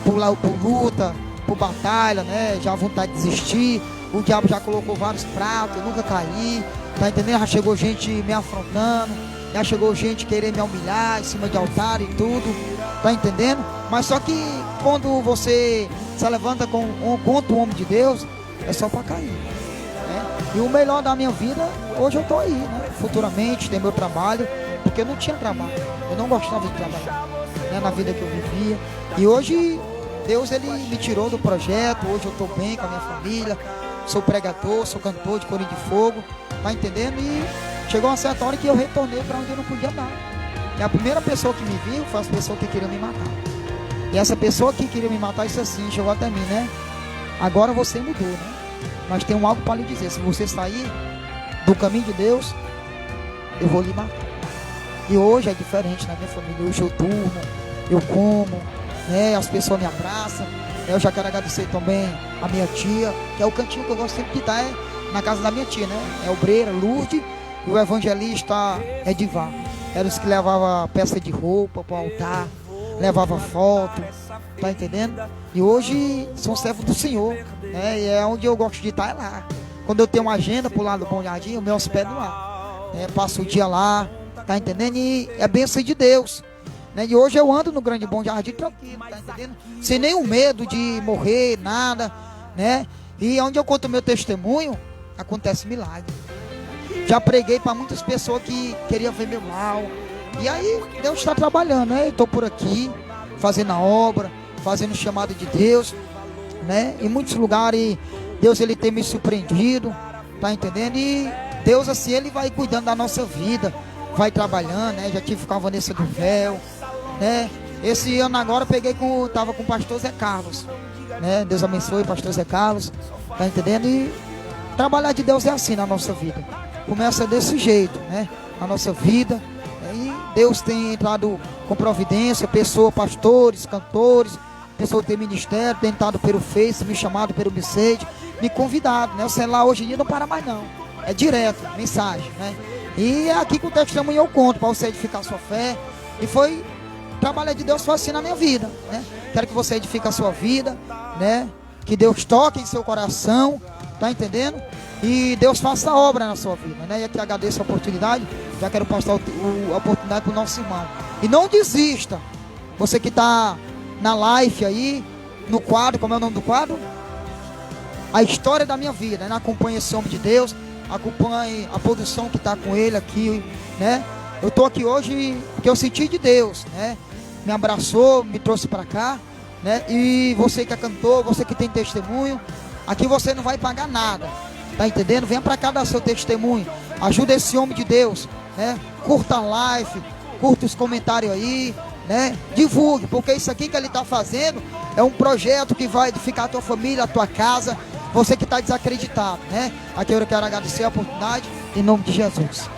por luta, por batalha, né? Já a vontade de desistir. O diabo já colocou vários pratos, eu nunca caí, tá entendendo? Já chegou gente me afrontando, já chegou gente querer me humilhar em cima de altar e tudo, tá entendendo? Mas só que quando você se levanta contra o homem de Deus, é só para cair, né? E o melhor da minha vida, hoje eu tô aí, né? Futuramente tem meu trabalho, porque eu não tinha trabalho, eu não gostava de trabalhar, né? Na vida que eu vivia. E hoje Deus ele me tirou do projeto, hoje eu tô bem com a minha família, sou pregador, sou cantor de Corinho de Fogo, tá entendendo? E chegou uma certa hora que eu retornei para onde eu não podia dar. E a primeira pessoa que me viu foi as pessoas que queriam me matar. E essa pessoa que queria me matar disse assim, chegou até mim, né? Agora você mudou, né? Mas tem algo para lhe dizer, se você sair do caminho de Deus, eu vou lhe matar. E hoje é diferente na minha família, hoje eu durmo, eu como, né? As pessoas me abraçam. Eu já quero agradecer também a minha tia, que é o cantinho que eu gosto sempre de estar, na casa da minha tia, né? É a obreira Lourdes e o evangelista Edivar. Eram os que levavam peça de roupa para o altar, levava foto, tá entendendo? E hoje sou servo do Senhor, né? E é onde eu gosto de estar, é lá. Quando eu tenho uma agenda pro lado do Bom Jardim, eu me hospedo lá, né? Passo o dia lá, tá entendendo? E é bênção de Deus, né? E hoje eu ando no Grande Bom Jardim tranquilo, tá entendendo? Sem nenhum medo de morrer, nada, né? E onde eu conto o meu testemunho, acontece milagre. Já preguei para muitas pessoas que queriam ver meu mal. E aí Deus está trabalhando, né? Eu estou por aqui, fazendo a obra, fazendo o chamado de Deus, né? Em muitos lugares Deus ele tem me surpreendido, tá entendendo? E Deus assim, ele vai cuidando da nossa vida, vai trabalhando, né? Já tive com a Vanessa do Véu, né? Esse ano agora tava com o pastor Zé Carlos, né? Deus abençoe o pastor Zé Carlos, tá entendendo? E trabalhar de Deus é assim na nossa vida. Começa desse jeito, né? A nossa vida. E Deus tem entrado com providência, pessoas, pastores, cantores, pessoas que têm ministério, tem entrado pelo Face, me chamado pelo Message, me convidado, né? O celular hoje em dia não para mais não. É direto, mensagem, né? E é aqui que o testemunho eu conto, para você edificar a sua fé. E foi, trabalho de Deus foi assim na minha vida, né? Quero que você edifique a sua vida, né? Que Deus toque em seu coração, tá entendendo? E Deus faça a obra na sua vida, né? E aqui agradeço a oportunidade. Já quero passar a oportunidade para o nosso irmão. E não desista. Você que está na live aí, no quadro, como é o nome do quadro? A história da minha vida, né? Acompanhe esse homem de Deus. Acompanhe a produção que está com ele aqui, né? Eu estou aqui hoje porque eu senti de Deus, né? Me abraçou, me trouxe para cá, né? E você que é cantor, você que tem testemunho, aqui você não vai pagar nada. Tá entendendo? Venha para cá dar seu testemunho. Ajuda esse homem de Deus, né? Curta a live, curta os comentários aí, né? Divulgue, porque isso aqui que ele está fazendo é um projeto que vai edificar a tua família, a tua casa, você que está desacreditado, né? Aqui eu quero agradecer a oportunidade em nome de Jesus.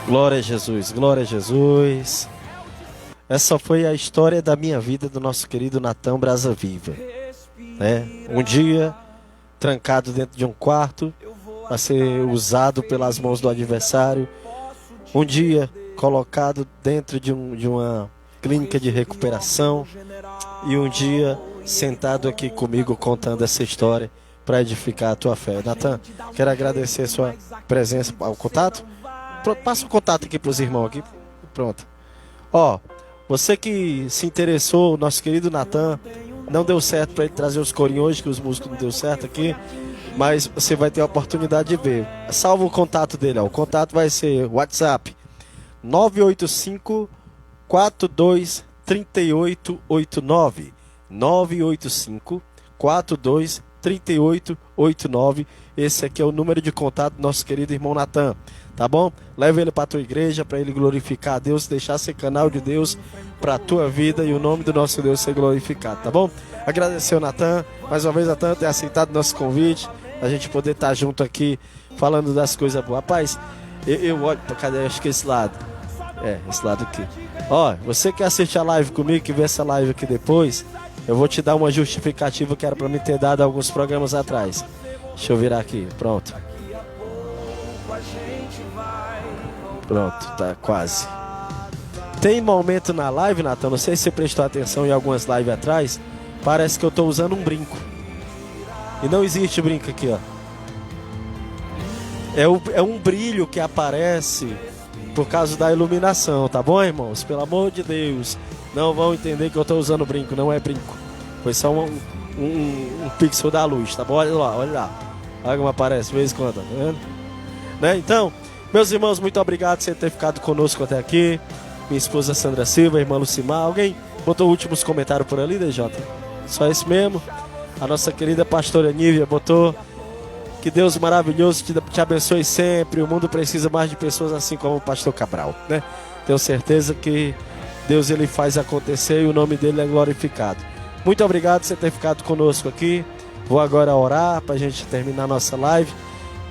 Glória a Jesus, glória a Jesus. Essa foi a história da minha vida do nosso querido Natan Brasa Viva, né? Um dia trancado dentro de um quarto para ser usado pelas mãos do adversário. Um dia colocado dentro de uma clínica de recuperação. E um dia sentado aqui comigo contando essa história para edificar a tua fé. Natan, quero agradecer a sua presença. O contato? Pronto, passa o contato aqui para os irmãos aqui. Pronto. Ó, você que se interessou, nosso querido Natan, não deu certo para ele trazer os corinhos hoje, que os músicos não deu certo aqui, mas você vai ter a oportunidade de ver. Salva o contato dele, ó. O contato vai ser WhatsApp 985 42 3889 985 42 3889. Esse aqui é o número de contato do nosso querido irmão Natan, tá bom? Leva ele para tua igreja, para ele glorificar a Deus, deixar ser canal de Deus para a tua vida e o nome do nosso Deus ser glorificado, tá bom? Agradecer ao Natan, mais uma vez, Natan, ter aceitado nosso convite, a gente poder estar junto aqui falando das coisas boas. Rapaz, eu olho para cadê? Acho que esse lado. Esse lado aqui. Ó, você que assiste a live comigo, que vê essa live aqui depois, eu vou te dar uma justificativa que era para me ter dado alguns programas atrás. Deixa eu virar aqui, pronto. Pronto, tá quase. Tem momento na live, Natan, não sei se você prestou atenção em algumas lives atrás, parece que eu tô usando um brinco. E não existe brinco aqui, ó. É um brilho que aparece por causa da iluminação, tá bom, irmãos? Pelo amor de Deus, não vão entender que eu tô usando brinco, não é brinco. Foi só um pixel da luz, tá bom? Olha lá, olha lá. Olha como aparece, de vez em quando, tá vendo? Né? Então, meus irmãos, muito obrigado por você ter ficado conosco até aqui. Minha esposa Sandra Silva, irmã Lucimar. Alguém botou últimos comentários por ali, DJ? Só esse mesmo. A nossa querida pastora Nívia botou: que Deus maravilhoso te abençoe sempre. O mundo precisa mais de pessoas assim como o pastor Cabral, né? Tenho certeza que Deus ele faz acontecer e o nome dele é glorificado. Muito obrigado por você ter ficado conosco aqui. Vou agora orar para a gente terminar a nossa live.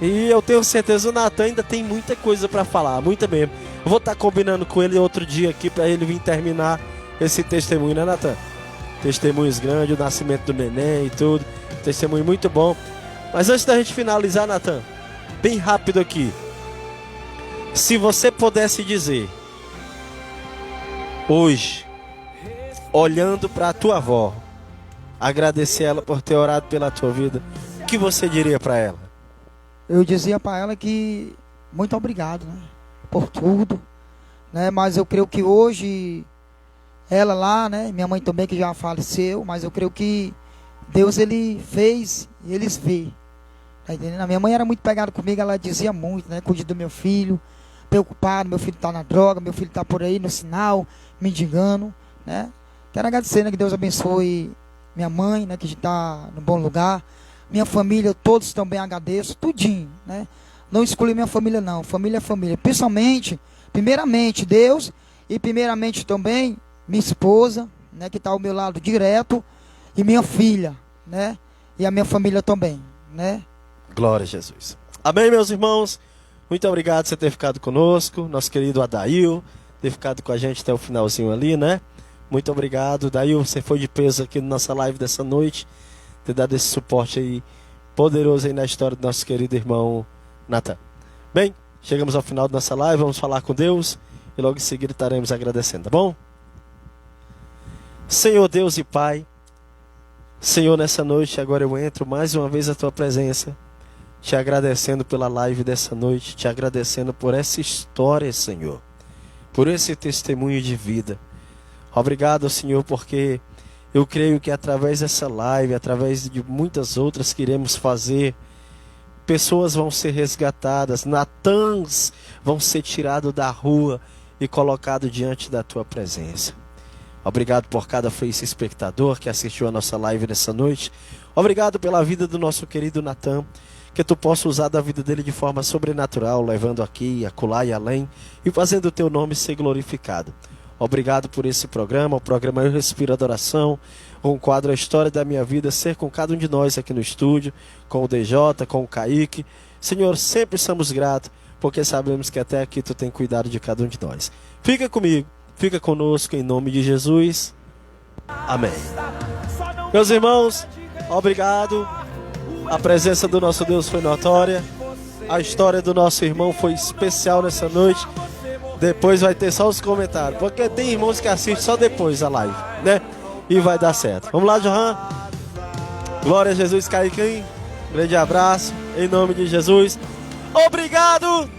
E eu tenho certeza, o Natan ainda tem muita coisa para falar, muita mesmo. Eu vou estar combinando com ele outro dia aqui para ele vir terminar esse testemunho, né, Natan? Testemunhos grandes, o nascimento do neném e tudo. Testemunho muito bom. Mas antes da gente finalizar, Natan, bem rápido aqui. Se você pudesse dizer hoje, olhando para a tua avó, agradecer ela por ter orado pela tua vida, o que você diria para ela? Eu dizia para ela que muito obrigado, né, por tudo, né, mas eu creio que hoje ela lá, né, minha mãe também que já faleceu, mas eu creio que Deus ele fez e eles vê. Tá entendendo? A minha mãe era muito pegada comigo, ela dizia muito, né, cuide do meu filho, preocupado, meu filho está na droga, meu filho está por aí no sinal, mendigando, né? Quero agradecer, né, que Deus abençoe minha mãe, né, que está no bom lugar, minha família, todos também agradeço, tudinho, né? Não exclui minha família não, família é família, principalmente, primeiramente Deus e primeiramente também minha esposa, né, que está ao meu lado direto, e minha filha, né, e a minha família também, né? Glória a Jesus. Amém, meus irmãos? Muito obrigado por você ter ficado conosco, nosso querido Adail, ter ficado com a gente até o finalzinho ali, né? Muito obrigado, Adail, você foi de peso aqui na nossa live dessa noite, ter dado esse suporte aí, poderoso aí na história do nosso querido irmão Natan. Bem, chegamos ao final da nossa live, vamos falar com Deus e logo em seguida estaremos agradecendo, tá bom? Senhor Deus e Pai, Senhor, nessa noite agora eu entro mais uma vez à tua presença, te agradecendo pela live dessa noite, te agradecendo por essa história, Senhor, por esse testemunho de vida. Obrigado, Senhor, porque eu creio que através dessa live, através de muitas outras que iremos fazer, pessoas vão ser resgatadas, Natãs vão ser tirados da rua e colocados diante da tua presença. Obrigado por cada face espectador que assistiu a nossa live nessa noite. Obrigado pela vida do nosso querido Natan, que tu possa usar da vida dele de forma sobrenatural, levando aqui, acolá e além, e fazendo o teu nome ser glorificado. Obrigado por esse programa, o programa Eu Respiro Adoração, um quadro A História da Minha Vida, ser com cada um de nós aqui no estúdio, com o DJ, com o Kaique. Senhor, sempre somos gratos, porque sabemos que até aqui tu tem cuidado de cada um de nós. Fica comigo, fica conosco, em nome de Jesus. Amém. Meus irmãos, obrigado. A presença do nosso Deus foi notória. A história do nosso irmão foi especial nessa noite. Depois vai ter só os comentários, porque tem irmãos que assistem só depois a live, né? E vai dar certo. Vamos lá, Johan. Glória a Jesus, Kaique. Grande abraço, em nome de Jesus. Obrigado.